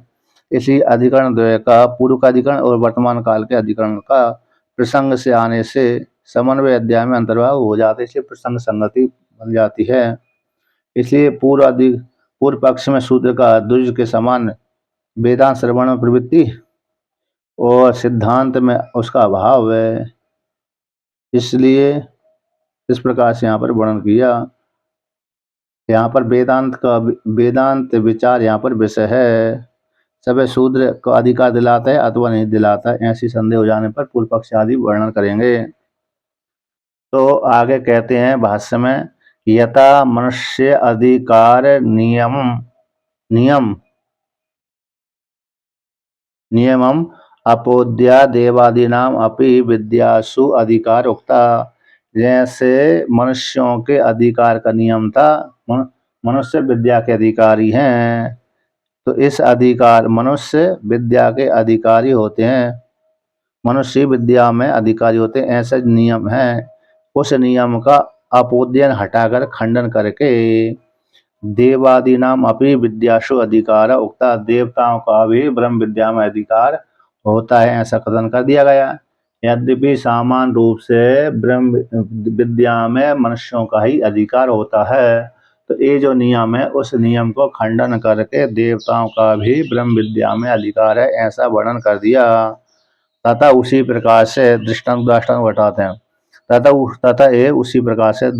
इसी अधिकरण द्वय का पूर्व का अधिकरण और वर्तमान काल के अधिकरण का प्रसंग से आने से समन्वय अध्याय में अंतर्भाव हो जाते, इसलिए प्रसंग संगति बन जाती है। इसलिए पूर्व पक्ष में शूद्र का द्विज के समान वेदांत श्रवण में प्रवृत्ति और सिद्धांत में उसका अभाव है, इसलिए इस प्रकार से यहाँ पर वर्णन किया। यहाँ पर वेदांत विचार यहाँ पर विषय है। सब शूद्र को अधिकार दिलाता है अथवा नहीं दिलाता, ऐसी संदेह हो जाने पर पूर्व पक्ष आदि वर्णन करेंगे। तो आगे कहते हैं भाष्य में, यथा मनुष्य अधिकार नियमम अपोद्या देवादीनाम अपि विद्यासु अधिकार उक्ता। जैसे मनुष्यों के अधिकार का नियम था, मनुष्य विद्या के अधिकारी हैं, तो इस अधिकार मनुष्य विद्या के अधिकारी होते हैं, मनुष्य विद्या में अधिकारी होते हैं, ऐसा नियम है। उस नियम का अपोद्यन हटाकर खंडन करके देवादि नाम अपनी विद्याशु अधिकार उक्ता, देवताओं का भी ब्रह्म विद्या में अधिकार होता है, ऐसा कथन कर दिया गया। यद्यपि सामान्य रूप से ब्रह्म विद्या में मनुष्यों का ही अधिकार होता है, तो ये जो नियम है उस नियम को खंडन करके देवताओं का भी ब्रह्म विद्या में अधिकार है, ऐसा वर्णन कर दिया। तथा उसी प्रकार से दृष्टांत बताते हैं, तथा ये उसी प्रकार से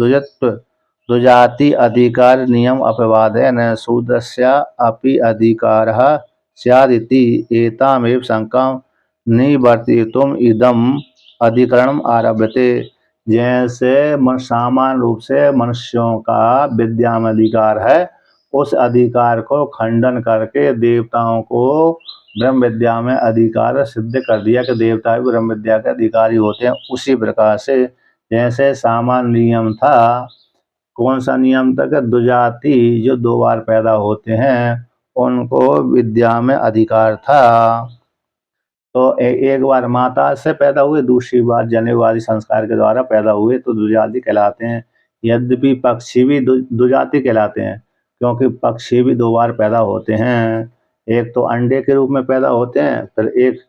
द्विजाति अधिकार नियम अपवाद है न शूद्रस्य अपि अधिकारः स्यादिति एतामेव शंकां निवर्तितुम इदम अधिकरणम आरभ्यते। जैसे सामान्य रूप से मनुष्यों का विद्या में अधिकार है, उस अधिकार को खंडन करके देवताओं को ब्रह्म विद्या में अधिकार सिद्ध कर दिया कि देवता भी ब्रह्म विद्या के अधिकारी होते हैं। उसी प्रकार से जैसे सामान्य नियम था, कौन सा नियम था कि द्विजाति जो दो बार पैदा होते हैं उनको विद्या में अधिकार था। तो एक बार माता से पैदा हुए, दूसरी बार जनेऊ संस्कार के द्वारा पैदा हुए तो द्विजाति कहलाते हैं। यद्यपि पक्षी भी द्विजाति कहलाते हैं, क्योंकि पक्षी भी दो बार पैदा होते हैं। एक तो अंडे के रूप में पैदा होते हैं, फिर एक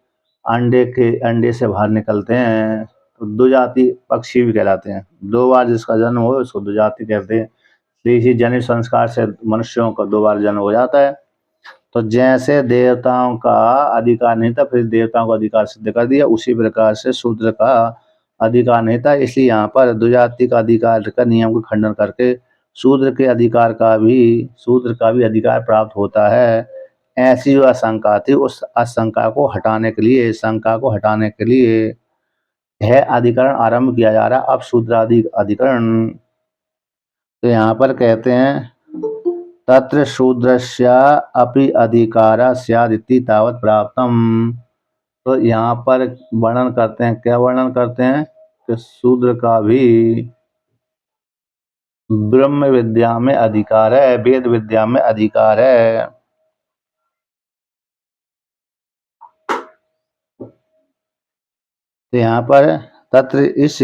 अंडे से बाहर निकलते हैं, तो द्विजाति पक्षी भी कहलाते हैं। दो बार जिसका जन्म हो उसको द्विजाति कहते हैं। इसी जनित संस्कार से मनुष्यों का दो बार जन्म हो जाता है। तो जैसे देवताओं का अधिकार नहीं था, फिर देवताओं का अधिकार सिद्ध कर दिया, उसी प्रकार से शूद्र का अधिकार नहीं था, इसलिए यहाँ पर द्विजाति का अधिकार का नियम को खंडन करके शूद्र का भी अधिकार प्राप्त होता है। ऐसी जो आशंका थी, उस आशंका को हटाने के लिए यह अधिकरण आरंभ किया जा रहा। अब शूद्रादि अधिकरण, तो यहाँ पर कहते हैं, तत्र शूद्रस्य अपि अधिकारः स्यादिति तावत् प्राप्तम। तो यहाँ पर वर्णन करते हैं, क्या वर्णन करते हैं कि शूद्र का भी ब्रह्म विद्या में अधिकार है, वेद विद्या में अधिकार है। तो यहाँ पर तत्र इस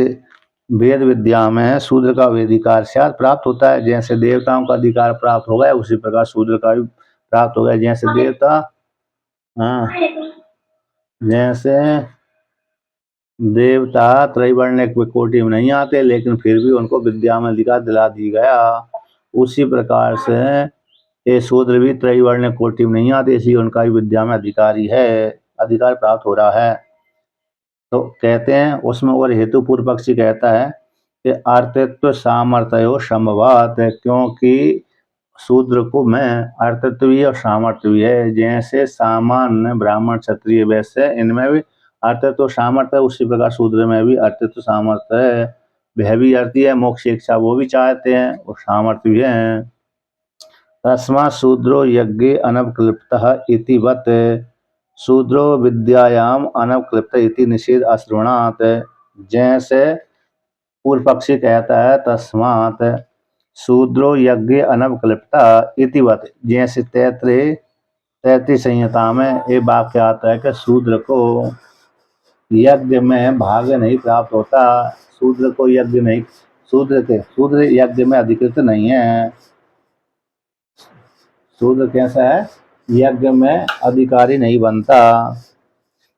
वेद विद्या में शूद्र का भी अधिकार शायद प्राप्त होता है। जैसे देवताओं का अधिकार प्राप्त हो गया उसी प्रकार शूद्र का भी प्राप्त हो गया। जैसे देवता, हाँ, जैसे देवता त्रैवर्ण्य कोटि में नहीं आते लेकिन फिर भी उनको विद्या में अधिकार दिला दी गया, उसी प्रकार से ये शूद्र भी त्रैवर्ण्य कोटि में नहीं आते, इसलिए उनका भी विद्या में अधिकारी है, अधिकार प्राप्त हो रहा है। तो कहते हैं उसमें, और हेतु पूर्व पक्षी कहता है कि अर्थित्व सामर्थ्यो समवात, क्योंकि शूद्र को में अर्थित्व भी और सामर्थ्य भी है। जैसे सामान्य ब्राह्मण क्षत्रिय वैसे इनमें भी अर्थित्व सामर्थ्य है, उसी प्रकार शूद्र में भी अर्थित्व सामर्थ्य है। वह भी अर्थी है, मोक्ष इच्छा वो भी चाहते हैं और सामर्थ्य भी है। तस्मात् शूद्रो यज्ञे अनवक्लिप्तः इति वत्, शूद्रो विद्यायाम अनवक्लिप्त इति निषेध अश्रवणात्। जैसे पूर्व पक्षी कहता है तस्मात् शूद्रो यज्ञ अनवक्लिप्ता इति वत्, जैसे तैत्तिरीय संहिता में ये वाक्य आता है कि शूद्र को यज्ञ में भाग नहीं प्राप्त होता, शूद्र को यज्ञ नहीं, शूद्र यज्ञ में अधिकृत नहीं है। शूद्र कैसा है, यज्ञ में अधिकारी नहीं बनता।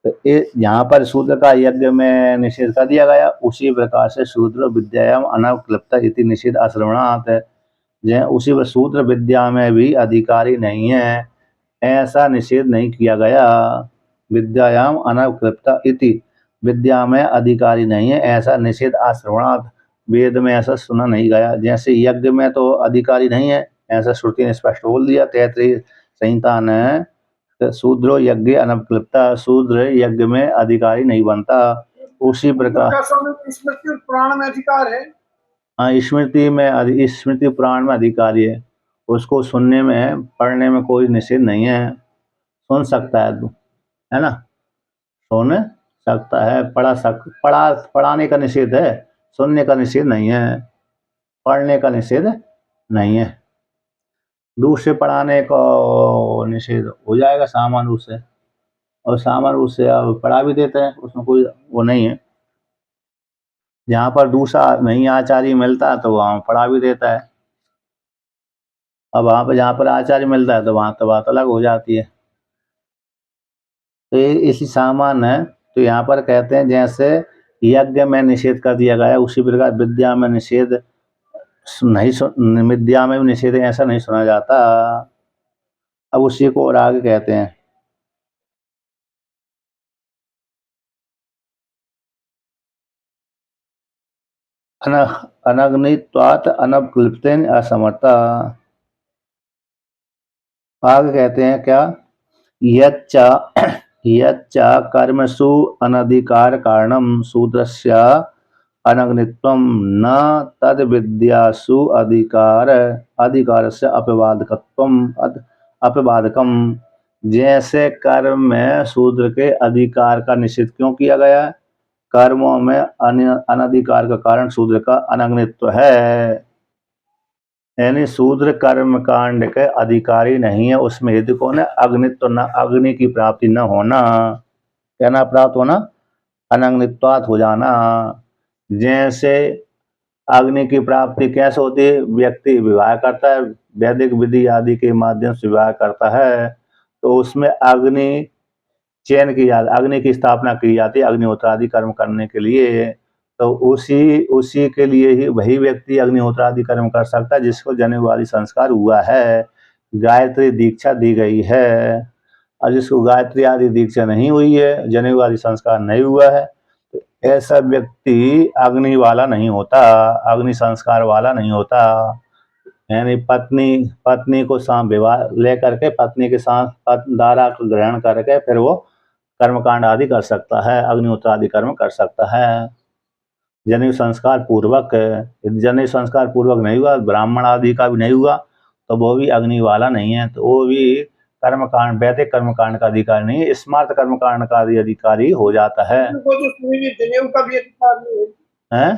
तो यहाँ पर शूद्र का यज्ञ में निषेध कर दिया गया, उसी प्रकार से शूद्र विद्यायाम अनवक्लिप्ता इति निषेध अश्रवणात् है, उसी पर शूद्र विद्या में भी अधिकारी नहीं है, ऐसा निषेध नहीं किया गया। विद्यायाम अनवक्लिप्ता इति, विद्या में अधिकारी नहीं है ऐसा निषेध अश्रवणात्, वेद में ऐसा सुना नहीं गया। जैसे यज्ञ में तो अधिकारी नहीं है ऐसा श्रुति ने स्पष्ट बोल दिया, तैत्तिरीय संहिता ने शूद्रो यज्ञ अनवक्लिप्ता, शूद्र यज्ञ में अधिकारी नहीं बनता। उसी प्रकार स्मृति पुराण में अधिकार है, हाँ, स्मृति पुराण में अधिकारी है, उसको सुनने में पढ़ने में कोई निषेध नहीं है, सुन सकता है तू, है ना, सुन सकता है, पढ़ाने का निषेध है, सुनने का निषेध नहीं है, पढ़ने का निषेध नहीं है। दूसरे पढ़ाने का निषेध हो जाएगा सामान्य रूप से, और सामान्य रूप से अब पढ़ा भी देते हैं, उसमें कोई वो नहीं है। जहाँ पर दूसरा नहीं आचार्य मिलता तो वहाँ पढ़ा भी देता है। अब वहाँ पर जहाँ पर आचार्य मिलता है तो वहाँ तो बात अलग हो जाती है। तो ये इसी सामान्य है। तो यहाँ पर कहते हैं जैसे यज्ञ में निषेध कर दिया गया, उसी प्रकार विद्या में निषेध नहीं, विद्या में भी निषेध ऐसा नहीं सुना जाता। अब उसी को और आगे कहते हैं, अनग्नित्वात् अनवक्लिप्तेन असमर्था। आगे कहते हैं क्या, यच्च कर्मसु अनधिकार कारणम शूद्रस्य अनग्नित्वं न तद विद्यासु अधिकारस्य अपवादकम। जैसे कर्म में शूद्र के अधिकार का निषेध क्यों किया गया है, कर्मों में अनधिकार का कारण शूद्र का अनग्नित्व है, यानी शूद्र कर्म कांड के अधिकारी नहीं है। उसमें हेतु कौन है, अग्नित्व, न अग्नि की प्राप्ति न होना, क्या ना प्राप्त होना, अनग्नित्वात् हो जाना। जैसे अग्नि की प्राप्ति कैसे होती है, व्यक्ति विवाह करता है, वैदिक विधि आदि के माध्यम से विवाह करता है, तो उसमें अग्नि चयन की जाती, अग्नि की स्थापना की जाती है अग्निहोत्र आदि कर्म करने के लिए। तो उसी के लिए ही वही व्यक्ति अग्निहोत्र आदि कर्म कर सकता है जिसको जनेऊ आदि संस्कार हुआ है, गायत्री दीक्षा दी गई है। और जिसको गायत्री आदि दीक्षा नहीं हुई है, जनेऊ आदि संस्कार नहीं हुआ है, तो ऐसा व्यक्ति अग्नि वाला नहीं होता, अग्नि संस्कार वाला नहीं होता। यानी पत्नी को साथ विवाह लेकर के पत्नी के साथ दारा को ग्रहण करके फिर वो कर्मकांड आदि कर सकता है, अग्निहोत्र आदि कर्म कर सकता है जनेऊ संस्कार पूर्वक। यदि जनेऊ संस्कार पूर्वक नहीं हुआ, ब्राह्मण आदि का भी नहीं हुआ, तो वो भी अग्नि वाला नहीं है, तो वो भी कर्मकांड, वैदिक कर्मकांड का अधिकारी नहीं है, स्मार्त कर्मकांड का अधिकारी हो जाता है। जनेऊ का भी अधिकार नहीं है,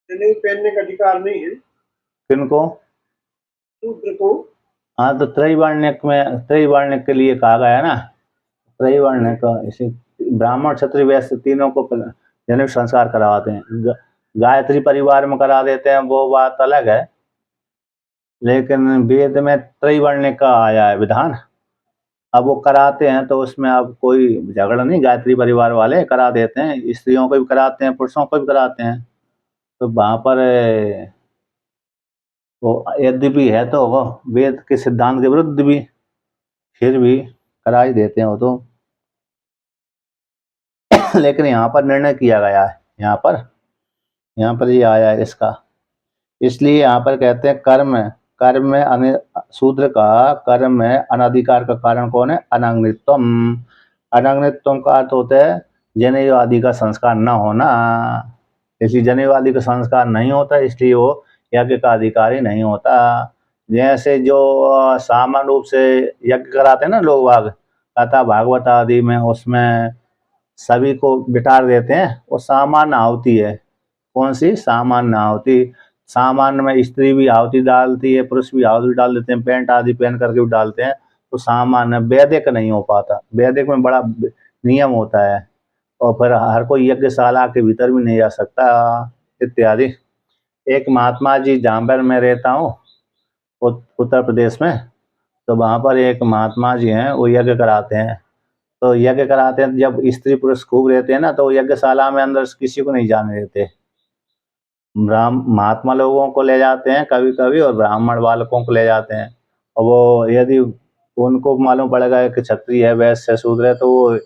जनेऊ पहनने का अधिकार नहीं है किनको, शूद्र को। हाँ, तो त्रैवर्ण्य के लिए कहा गया ना, त्रैवर्ण्य का, इसे ब्राह्मण क्षत्रिय वैश्य तीनों को जनेऊ संस्कार करवाते हैं। गायत्री परिवार में करा देते हैं वो बात अलग है, लेकिन वेद में त्रैवर्ण्य का आया है विधान। अब वो कराते हैं तो उसमें अब कोई झगड़ा नहीं, गायत्री परिवार वाले करा देते हैं, स्त्रियों को भी कराते हैं पुरुषों को भी कराते हैं। तो वहाँ पर वो यद्यपि है तो वो वेद के सिद्धांत के विरुद्ध भी, फिर भी करा ही देते हैं वो तो। लेकिन यहाँ पर निर्णय किया गया है, यहाँ पर ये आया है इसका, इसलिए यहाँ पर कहते हैं कर्म कर्म में शूद्र का कर्म में अनाधिकार का कारण कौन है? अनाग्नित्वम। अनाग्नित्वम का अर्थ होता है जनेऊ आदि का संस्कार न होना। इसलिए जनेऊ आदि का संस्कार नहीं होता, इसलिए वो यज्ञ का अधिकारी नहीं होता। जैसे जो सामान्य रूप से यज्ञ कराते हैं ना लोग बाग, कथा भागवत आदि में, उसमें सभी को बिटार देते हैं, वो सामान्य आहुति है। कौन सी? सामान्य आहुति। सामान्य में स्त्री भी आहुति डालती है, पुरुष भी आहुति डाल देते हैं, पैंट आदि पहन करके भी डालते हैं। तो सामान्य वैदिक नहीं हो पाता, वैदिक में बड़ा नियम होता है, और फिर हर कोई यज्ञशाला के भीतर भी नहीं जा सकता इत्यादि। एक महात्मा जी, जहाँ पर मैं रहता हूँ उत्तर प्रदेश में, तो वहाँ पर एक महात्मा जी हैं, वो यज्ञ कराते हैं। तो यज्ञ कराते हैं, जब स्त्री पुरुष खूब रहते हैं ना, तो यज्ञशाला में अंदर किसी को नहीं जाने देते। महात्मा लोगों को ले जाते हैं कभी कभी, और ब्राह्मण बालकों को ले जाते हैं। और वो यदि उनको मालूम पड़ गया कि क्षत्रिय है, वैश्य है, शूद्र है, तो वो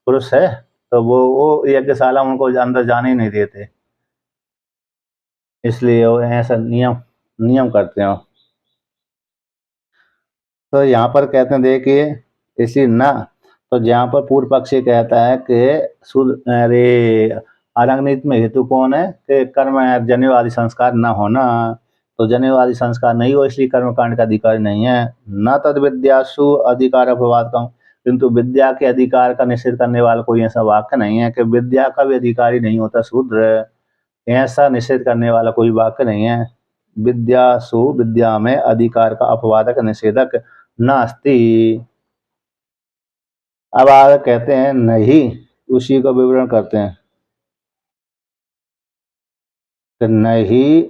पुरुष है, तो वो यज्ञशाला उनको अंदर जाने ही नहीं देते। इसलिए वो ऐसा नियम करते हैं। तो यहाँ पर कहते हैं देखिए, इसी ना, तो जहाँ पर पूर्व पक्षी कहता है कि अरे अनाग्नित में हेतु कौन है? कि कर्म जनेऊ आदि संस्कार न होना। तो जनेऊ आदि संस्कार नहीं हो, इसलिए कर्मकांड का अधिकारी नहीं है। न तद विद्यासु अधिकार अपवाद का, किंतु विद्या के अधिकार का निषेध करने वाला कोई ऐसा वाक्य नहीं है कि विद्या का भी अधिकारी नहीं होता शूद्र, ऐसा निषेध करने वाला कोई वाक्य नहीं है। विद्यासु, विद्या में अधिकार का अपवादक निषेधक नास्ति। अब आगे कहते हैं नहीं, उसी का विवरण करते हैं कि नहीं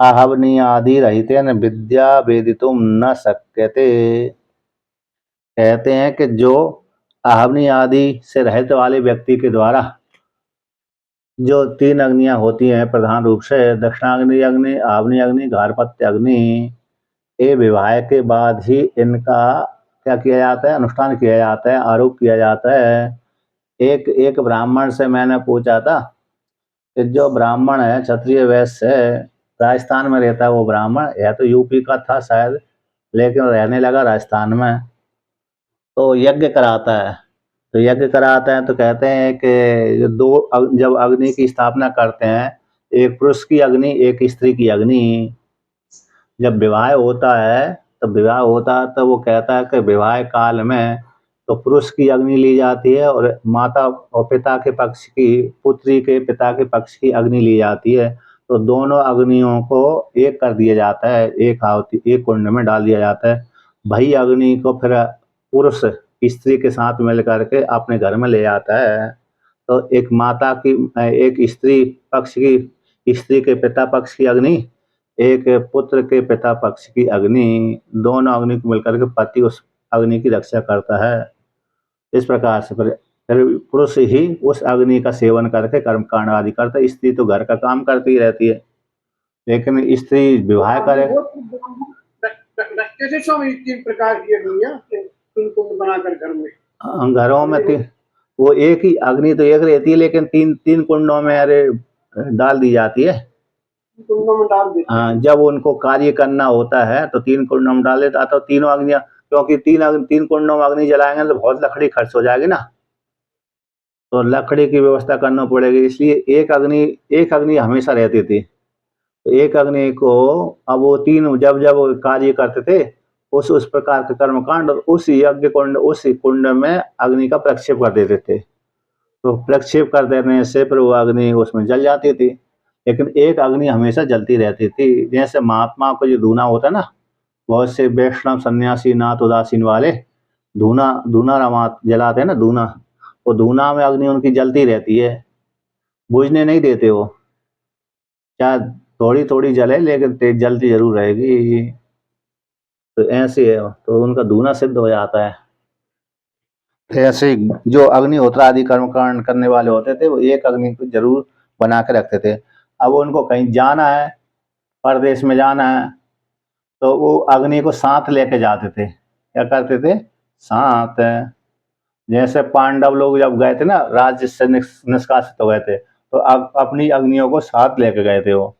आहवनीयादि रहितेन विद्या वेदितुम न शक्यते। कहते हैं कि जो आहवनी आदि से रहित वाले व्यक्ति के द्वारा जो 3 अग्नियां होती हैं प्रधान रूप से, दक्षिणाग्नि अग्नि, आवनी अग्नि, घारपत्य अग्नि, ये विवाह के बाद ही इनका क्या किया जाता है? अनुष्ठान किया जाता है, आरोप किया जाता है। एक ब्राह्मण से मैंने पूछा था कि जो ब्राह्मण है, क्षत्रिय वैश्य है, राजस्थान में रहता है वो ब्राह्मण, या तो यूपी का था शायद, लेकिन रहने लगा राजस्थान में। तो यज्ञ कराता है, तो कहते हैं कि जब अग्नि की स्थापना करते हैं, एक पुरुष की अग्नि, एक स्त्री की अग्नि, जब विवाह होता है तो वो कहता है कि विवाह काल में तो पुरुष की अग्नि ली जाती है, और माता और पिता के पक्ष की, पुत्री के पिता के पक्ष की अग्नि ली जाती है। तो दोनों अग्नियों को एक कर दिया जाता है, एक आहुति एक कुंड में डाल दिया जाता है। वही अग्नि को फिर पुरुष स्त्री के साथ मिल करके अपने घर में ले आता है। तो एक माता की, एक स्त्री पक्ष की, स्त्री के पिता पक्ष की अग्नि, एक पुत्र के पिता पक्ष की अग्नि, दोनों अग्नि को मिलकर के पति उस अग्नि की रक्षा करता है। इस प्रकार से फिर पुरुष ही उस अग्नि का सेवन करके कर्मकांड आदि करता है। स्त्री तो घर का काम करती रहती है, लेकिन स्त्री विवाह करे। रखते थे स्वामी 3 प्रकार की अग्नियां, 3 कुंड बनाकर घर में। घरों में वो एक ही अग्नि तो एक रहती है, लेकिन तीन कुंडों में अरे डाल दी जाती है। कुंडों में डाल देते हैं। हाँ, जब उनको कार्य करना होता है तो 3 कुंडों में डाल देता, तो तीनों अग्नियां, क्योंकि 3 कुंडों में अग्नि जलाएंगे तो बहुत लकड़ी खर्च हो जाएगी ना, तो लकड़ी की व्यवस्था करना पड़ेगी। इसलिए एक अग्नि हमेशा रहती थी। तो एक अग्नि को अब वो 3 जब कार्य करते थे, उस प्रकार के कर्मकांड उस यज्ञ कुंड, उस कुंड में अग्नि का प्रक्षेप कर देते थे। तो प्रक्षेप कर देने से फिर वो अग्नि उसमें जल जाती थी, लेकिन एक अग्नि हमेशा जलती रहती थी। जैसे महात्मा को जो धूना होता है ना, बहुत से वैष्णव सन्यासी नाथ उदासीन वाले धूना रमा जलाते हैं ना, धूना, वो धूना में अग्नि उनकी जलती रहती है, बुझने नहीं देते वो। चाहे थोड़ी थोड़ी जले लेकिन तेज जलती जरूर रहेगी। तो ऐसे है, तो उनका धूना सिद्ध हो जाता है। ऐसे ही जो अग्निहोत्र आदि कर्मकांड करने वाले होते थे वो एक अग्नि को जरूर बना के रखते थे। अब उनको कहीं जाना है, परदेश में जाना है, तो वो अग्नि को साथ लेके जाते थे। क्या करते थे? साथ। जैसे पांडव लोग जब गए थे ना, राज्य से निष्कासित हो गए थे, तो अब अपनी अग्नियों को साथ लेके गए थे वो।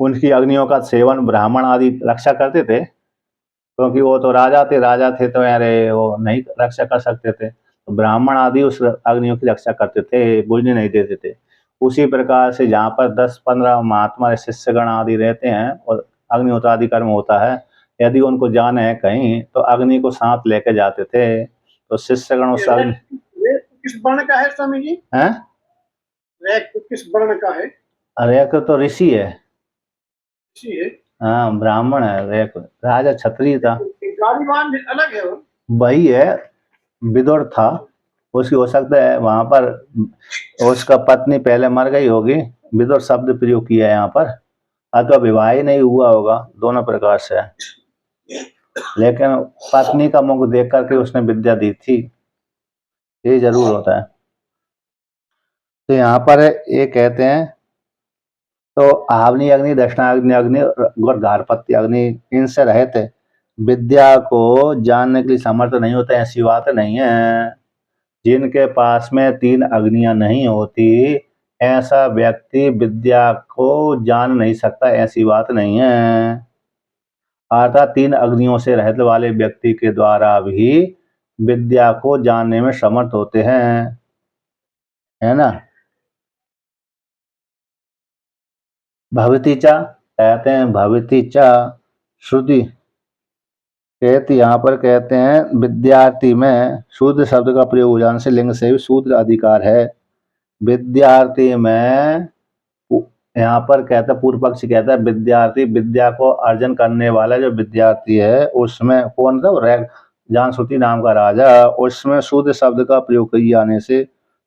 उनकी अग्नियों का सेवन ब्राह्मण आदि रक्षा करते थे, क्योंकि वो तो राजा थे तो यार वो नहीं रक्षा कर सकते थे, तो ब्राह्मण आदि उस अग्नियों की रक्षा करते थे, बुझने नहीं देते थे। उसी प्रकार से जहाँ पर 10-15 महात्मा शिष्यगण आदि रहते हैं और अग्निहोत्र आदि कर्म होता है, यदि उनको जाना है कहीं तो अग्नि को साथ लेके जाते थे। तो शिष्यगण उस अग्नि रेत किस वर्ण का है स्वामी जी? हैं? रेत किस वर्ण का है? रेक तो ऋषि है। ऋषि है। हाँ, ब्राह्मण है रेक। राजा क्षत्रिय था। गालीवान अलग है वो। वही है, विदुर था। उसकी हो सकता है वहां पर उसका पत्नी पहले मर गई होगी, विदुर शब्द प्रयोग किया है यहाँ पर, अथवा विवाह ही नहीं हुआ होगा, दोनों प्रकार से है। लेकिन पत्नी का मुख देख करके उसने विद्या दी थी, ये जरूर होता है। तो यहाँ पर ये कहते हैं, तो आवनी अग्नि, दक्षिणाग्नि अग्नि और गारहपत्य अग्नि, इनसे रहित विद्या को जानने के लिए समर्थ नहीं होते, ऐसी बात नहीं है। जिनके पास में 3 अग्नियां नहीं होती, ऐसा व्यक्ति विद्या को जान नहीं सकता, ऐसी बात नहीं है। अर्थात 3 अग्नियों से रहित वाले व्यक्ति के द्वारा भी विद्या को जानने में समर्थ होते हैं, है ना। भवती चा कहते हैं, भवती चा श्रुति कहते, यहाँ पर कहते हैं विद्यार्थी में शूद्र शब्द का प्रयोग हो जाने से लिंग से भी शूद्र अधिकार है। विद्यार्थी में यहाँ पर कहता है, पूर्व पक्षी कहता है विद्यार्थी, विद्या को अर्जन करने वाला जो विद्यार्थी है उसमें कौन था? जानश्रुति नाम का राजा, उसमें शूद्र शब्द का प्रयोग किए जाने से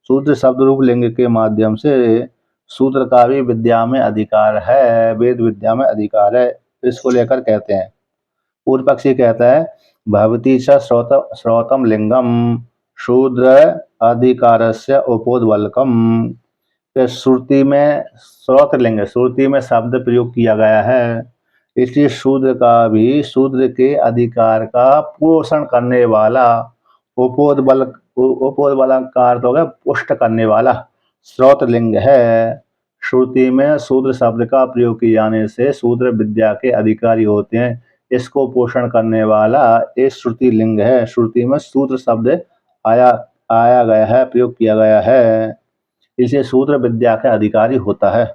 शूद्र शब्द रूप लिंग के माध्यम से शूद्र का भी विद्या में अधिकार है, वेद विद्या में अधिकार है। इसको लेकर कहते हैं, पूर्व पक्षी कहता है भवती च श्रोतम लिंगम शूद्र अधिकारस्य उपोद्बलकम। श्रुति में श्रोत लिंग, श्रुति में शब्द प्रयोग किया गया है, इसलिए शूद्र का भी शूद्र के अधिकार का पोषण करने वाला, उपोद्बलक का अर्थ हो गया पुष्ट करने वाला, श्रोत लिंग है। श्रुति में शूद्र शब्द का प्रयोग किए जाने से शूद्र विद्या के अधिकारी होते हैं, इसको पोषण करने वाला एक श्रुति लिंग है। श्रुति में शूद्र शब्द आया गया है, प्रयोग किया गया है, इसलिए शूद्र विद्या के अधिकारी होता है।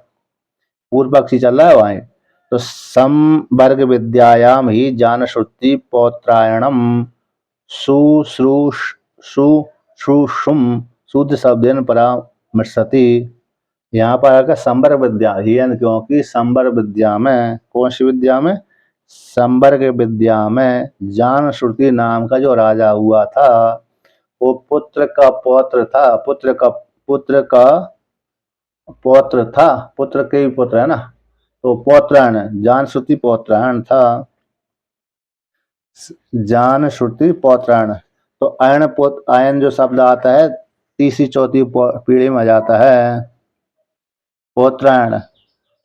पूर्व पक्षी चल रहा है वहां, तो संवर्ग विद्यायाम ही जान श्रुति पौत्रायणम शुश्रूषुम शूद्र शब्देन परामर्शति। यहाँ पर आकर संवर्ग विद्या ही, क्योंकि संवर्ग विद्या में, कौन सी विद्या में? संवर्ग विद्या में जान श्रुति नाम का जो राजा हुआ था वो पुत्र का पौत्र था, पुत्र का पौत्र था, पुत्र के भी पुत्र है ना, तो पौत्रायण, जानश्रुति पौत्रायण था, जानश्रुति पौत्रायण। तो आयन जो शब्द आता है तीसरी चौथी पीढ़ी में जाता है, पौत्रायण।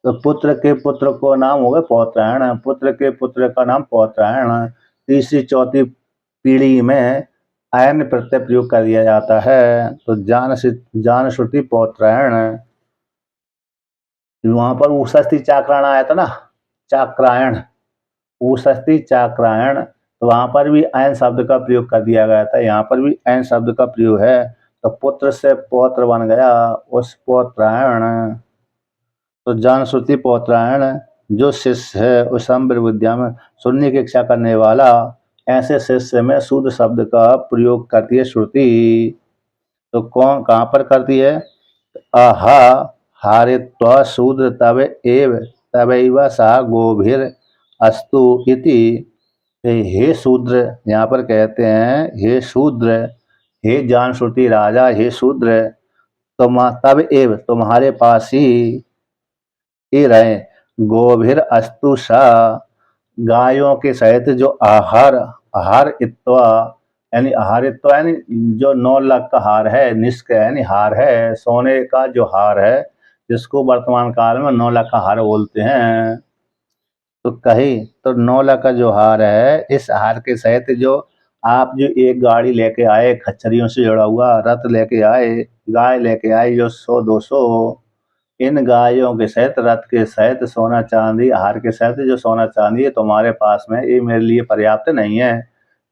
तो पुत्र के पुत्र को नाम हो गया पौत्रायण, पुत्र के पुत्र का नाम पौत्रायण। तीसरी चौथी पीढ़ी में आयन प्रत्यय प्रयोग कर दिया जाता है, तो जानश्रुति पौत्रायण। वहां पर उषस्थि चाक्रायण आया था ना, चाक्रायण, उषस्थि चाक्रायण, तो वहां पर भी अयन शब्द का प्रयोग कर दिया गया था, यहाँ पर भी अयन शब्द का प्रयोग है, तो पुत्र से पौत्र बन गया, उस पौत्रायण। तो जानश्रुति पौत्रायण जो शिष्य है उस संवर्ग विद्या में सुनने की इच्छा करने वाला, ऐसे शिष्य में शूद्र शब्द का प्रयोग करती है श्रुति। तो कौन कहाँ पर करती है? आहा हारित्वा शूद्र तवैव सा गोभिर अस्तु इति। हे शूद्र, यहाँ पर कहते हैं हे शूद्र, हे जानश्रुति राजा, हे शूद्र, तब एव तुम्हारे पास ही ये रहे गोभिर अस्तु सा, गायों के सहित जो आहार आहार इत्वा यानी आहारित्व यानी जो 9 लाख का हार है, निष्क यानी हार है, सोने का जो हार है जिसको वर्तमान काल में 9 लाख का हार बोलते हैं। तो कही तो 9 लाख का जो हार है, इस हार के सहित जो आप जो एक गाड़ी लेके आए, खच्चरियों से जुड़ा हुआ रथ लेके आए, गाय लेके आए जो 100-200, इन गायों के सहित रथ के सहित सोना चांदी हार के सहित जो सोना चांदी है तुम्हारे पास में, ये मेरे लिए पर्याप्त नहीं है।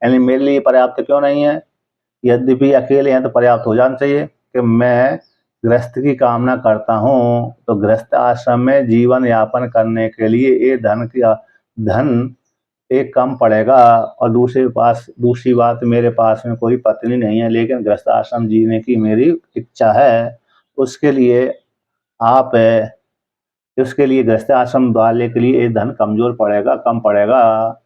यानी मेरे लिए पर्याप्त क्यों नहीं है? यद्यपि अकेले हैं तो पर्याप्त हो जाना चाहिए कि मैं गृहस्थ की कामना करता हूँ, तो गृहस्थ आश्रम में जीवन यापन करने के लिए ये धन एक कम पड़ेगा। और दूसरी बात मेरे पास में कोई पत्नी नहीं है, लेकिन गृहस्थ आश्रम जीने की मेरी इच्छा है। उसके लिए गृहस्थ आश्रम वाले के लिए ये धन कमजोर पड़ेगा, कम पड़ेगा।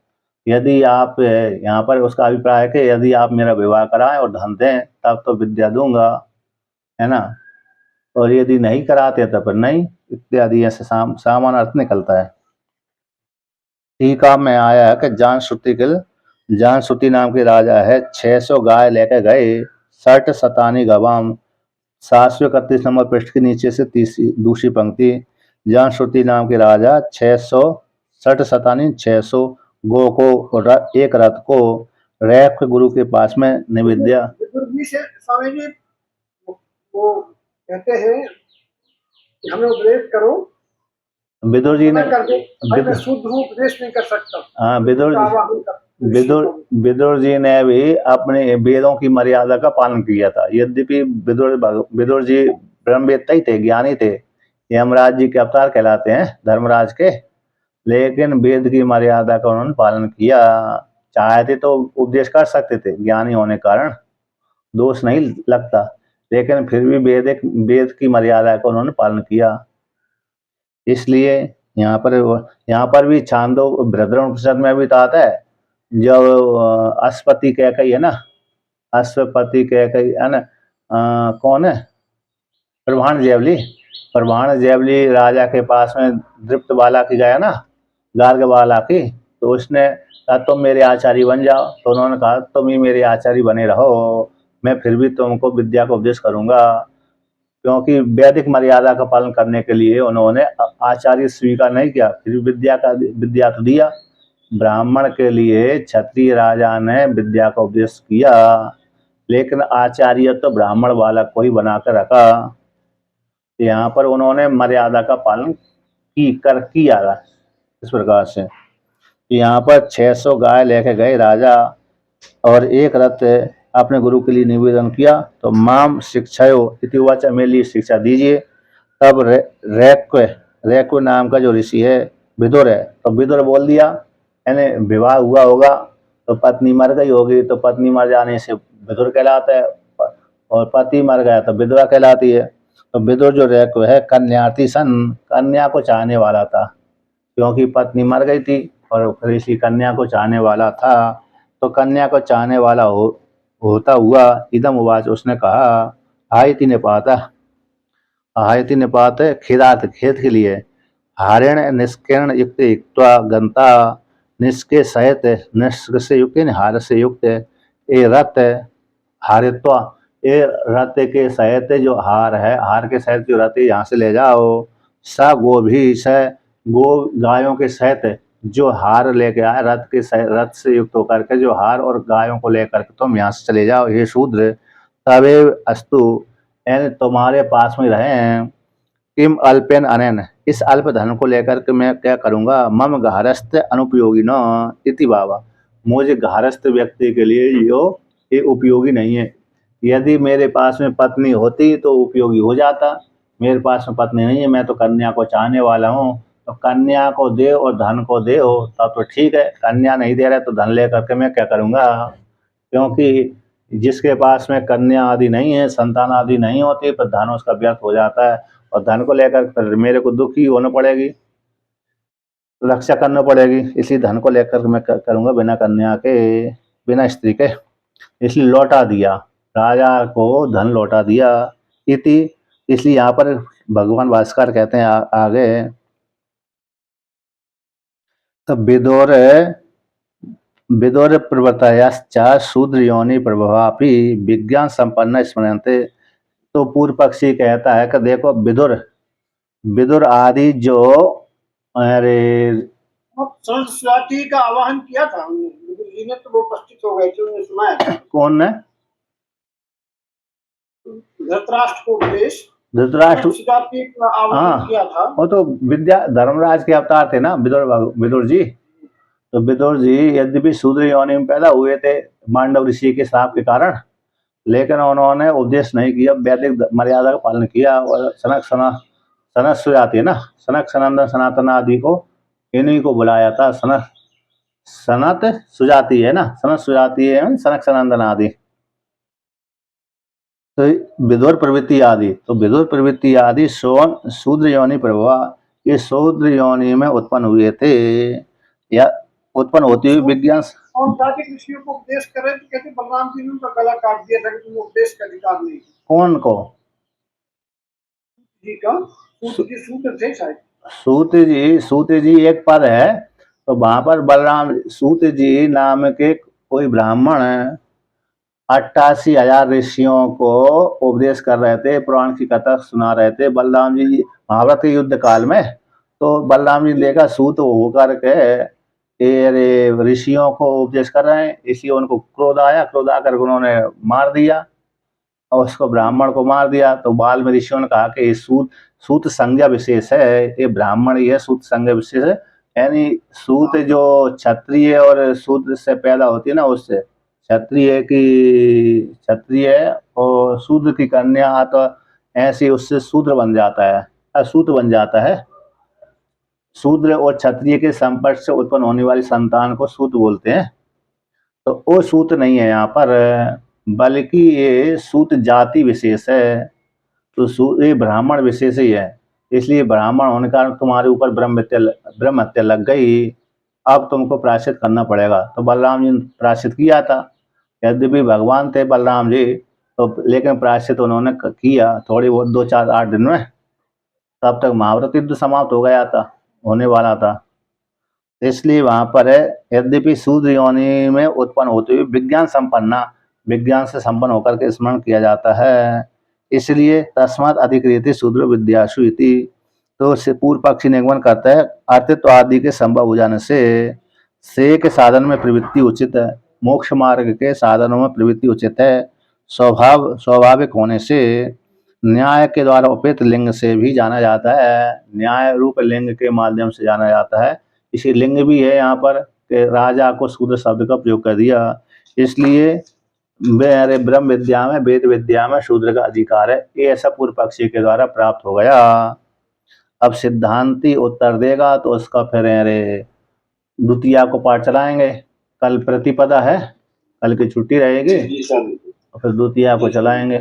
यदि आप यहाँ पर उसका अभिप्राय है कि यदि आप मेरा विवाह कराएं और धन दें तब तो विद्या दूंगा, है ना, और यदि नहीं कराते तब फिर नहीं, इत्यादि ऐसे सामान्य अर्थ निकलता है। टीका में आया है कि जानश्रुति नाम के राजा है, 600 गाय लेकर गए, 60 सतानी गवाम। 731 नंबर पृष्ठ के नीचे से दूसरी पंक्ति, जानश्रुति नाम के राजा 660 सतानी 600 गो को एक रथ को रैक गुरु के पास में निवेद्या। विदुर से स्वामी जी वो कहते हैं कि हमें उपदेश करो। विदुर जी ने मैं शुद्ध हूँ, उपदेश नहीं कर सकता। हाँ, विदुर जी ने भी अपने वेदों की मर्यादा का पालन किया था। यद्यपि विदुर जी ब्रह्मवेत्ता ही थे, ज्ञानी थे, यमराज जी के अवतार कहलाते हैं, धर्मराज के, लेकिन वेद की मर्यादा का उन्होंने पालन किया। चाहते तो उपदेश कर सकते थे, ज्ञानी होने के कारण दोष नहीं लगता, लेकिन फिर भी वेद की मर्यादा का उन्होंने पालन किया। इसलिए यहाँ पर भी छांदो बृहद्रव्य उपनिषद में भी आता है, जब अश्वपति कैकेयी है ना, अश्वपति कैकेयी है ना, कौन है, प्रभाण जैवली राजा के पास में दृप्त बाला की गया ना, गार्ग बाला की, तो उसने कहा तुम मेरे आचार्य बन जाओ, तो उन्होंने कहा तुम ही मेरे आचार्य बने रहो, मैं फिर भी तुमको विद्या का उपदेश करूंगा। क्योंकि वैदिक मर्यादा का पालन करने के लिए उन्होंने आचार्य स्वीकार नहीं किया, फिर विद्या तो दिया। ब्राह्मण के लिए क्षत्रिय राजा ने विद्या का उपदेश किया, लेकिन आचार्य तो ब्राह्मण बालक को ही बनाकर रखा। यहाँ पर उन्होंने मर्यादा का पालन किया इस प्रकार से। यहाँ पर 600 गाय लेके गए राजा और एक रथ अपने गुरु के लिए निवेदन किया, तो माम शिक्षायो इति उवाच, मेरे लिए शिक्षा दीजिए। तब रैक्व नाम का जो ऋषि है, विदुर है, तो विदुर बोल दिया, यानी विवाह हुआ होगा तो पत्नी मर गई होगी, तो पत्नी मर जाने से विदुर कहलाता है, और पति मर गया तो विधवा कहलाती है। तो विदुर जो रैक्व है कन्यार्थी सन, कन्या को चाहने वाला था, क्योंकि पत्नी मर गई थी और ऋषि कन्या को चाहने वाला था, तो कन्या को चाहने वाला होता हुआ इदम उवाच, उसने कहा आयति निपात खेदात, खेत के लिए, हारेण निष्कीर्ण युक्त युक्त्वा गंता, निष्के सहित निष्क से युक्त हार से युक्त ए रथ हारित्वा, ये रथ के सहित जो हार है, हार के सहित जो रथ यहाँ से ले जाओ। स गो गायों के सहित जो हार लेके आए, रथ से युक्त होकर के जो हार और गायों को लेकर के तुम यहाँ से चले जाओ, हे शूद्र। तवे अस्तु, यानी तुम्हारे पास में रहे हैं, किम अल्पेन अनैन, इस अल्प धन को लेकर के मैं क्या करूँगा, मम गारस्थ अनुपयोगी न इति बाबा, मुझे गारस्थ व्यक्ति के लिए ये उपयोगी नहीं है। यदि मेरे पास में पत्नी होती तो उपयोगी हो जाता, मेरे पास में पत्नी नहीं है, मैं तो कन्या को चाहने वाला हूँ, तो कन्या को दे और धन को दे हो तब तो ठीक है, कन्या नहीं दे रहा तो धन लेकर के मैं क्या करूँगा। क्योंकि जिसके पास में कन्या आदि नहीं है, संतान आदि नहीं होती, पर धन उसका व्यर्थ हो जाता है, और धन को लेकर फिर मेरे को दुखी होना पड़ेगी, रक्षा करना पड़ेगी। इसी धन को लेकर मैं करूँगा बिना कन्या के, बिना स्त्री के, इसलिए लौटा दिया, राजा को धन लौटा दिया इति। इसलिए यहाँ पर भगवान भास्कर कहते हैं आगे, तो विदुर प्रवर्तयश्च शूद्र योनि प्रभवापि विज्ञान संपन्न स्मरन्ते। तो पूर्व पक्षी कहता है कि देखो विदुर विदुर आदि जो अरे सरस्वती का आवाहन किया था हमने, विदुर जी ने, तो वो उपस्थित हो गए थे, उन्होंने सुनाया था। कौन ने? धृतराष्ट्र को उपदेश, धृतराष्ट्र सरस्वती का आवाहन किया था। वो तो विद्या धर्मराज के अवतार थे ना विदुर जी। तो विदुर जी यद्यपि शूद्र योनि में पैदा हुए थे मांडव ऋषि के श्राप के कारण, लेकिन उन्होंने उपदेश नहीं किया, वैदिक मर्यादा का पालन किया। और सनत सुजाति है ना, सनक सनंदन सनातन आदि को इन्हीं को बुलाया था। सनत सुजाति है ना, सनत सुजाति है, सनक सनंदन आदि। तो विदुर प्रवृत्ति आदि, तो विदुर प्रवृत्ति आदि शूद्र योनि प्रभवा, ये शूद्र योनि में उत्पन्न हुए थे या उत्पन्न होती हुई विज्ञान। और जाति ऋषियों को उपदेश करे तो कहते बलराम जी ने उनका गला काट दिया था कि तुम्हें उपदेश का अधिकार नहीं। कौन को? जी का सूत्र थे शायद। सूत जी एक पद है, तो वहां पर बलराम सूत जी नाम के कोई ब्राह्मण 88,000 ऋषियों को उपदेश कर रहे थे, पुराण की कथा सुना रहे थे बलराम जी महाभारत के युद्ध काल में। तो बलराम जी देखा सूत होकर के ऋषियों को उपदेश कर रहे हैं, इसलिए उनको क्रोध आया, क्रोध आकर उन्होंने मार दिया और उसको ब्राह्मण को मार दिया। तो बाल में ऋषियों ने कहा कि ये सूत संज्ञा विशेष है, ये ब्राह्मण ही है, सूत संज्ञा विशेष है। यानी सूत जो क्षत्रिय और शूद्र से पैदा होती है ना, उससे क्षत्रिय और शूद्र की कन्या, तो ऐसे उससे शूद्र बन जाता है, असूत बन जाता है। शूद्र और क्षत्रिय के संपर्क से उत्पन्न होने वाली संतान को सूत बोलते हैं। तो वो सूत नहीं है यहाँ पर, बल्कि ये सूत जाति विशेष है। तो ये ब्राह्मण विशेष ही है, इसलिए ब्राह्मण होने का तुम्हारे ऊपर ब्रह्म हत्या लग गई, अब तुमको प्रायश्चित करना पड़ेगा। तो बलराम जी ने प्रायश्चित किया था, यद्यपि भगवान थे बलराम जी, तो लेकिन प्रायश्चित उन्होंने किया थोड़ी बहुत 2-4-8 दिन में, तब तक महाभारत युद्ध समाप्त हो गया था, होने वाला था। इसलिए वहां पर है, यद्यपि शूद्र योनि में उत्पन्न होते हुए विज्ञान से संपन्न होकर के स्मरण किया जाता है, इसलिए तस्मात् अधिक्रियते शूद्र विद्यासु इति। तो से पूर्व पक्षी निगमन करता है अर्थित्व आदि के संभव हो जाने से के साधन में प्रवृत्ति उचित है, मोक्ष मार्ग के साधनों में प्रवृत्ति उचित है, स्वाभाविक होने से न्याय के द्वारा उपेत लिंग से भी जाना जाता है, न्याय रूप लिंग के माध्यम से जाना जाता है। इसी लिंग भी है यहाँ पर कि राजा को शूद्र शब्द का प्रयोग कर दिया, इसलिए ब्रह्म विद्या में वेद विद्या में शूद्र का अधिकार है, ये ऐसा पूर्व पक्षी के द्वारा प्राप्त हो गया। अब सिद्धांती उत्तर देगा तो उसका फिर द्वितीया को पाठ चलाएंगे। कल प्रतिपदा है, कल की छुट्टी रहेगी, और फिर द्वितीया को चलाएंगे।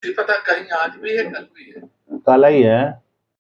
पता कहीं आज भी है, कल भी है, कल ही है।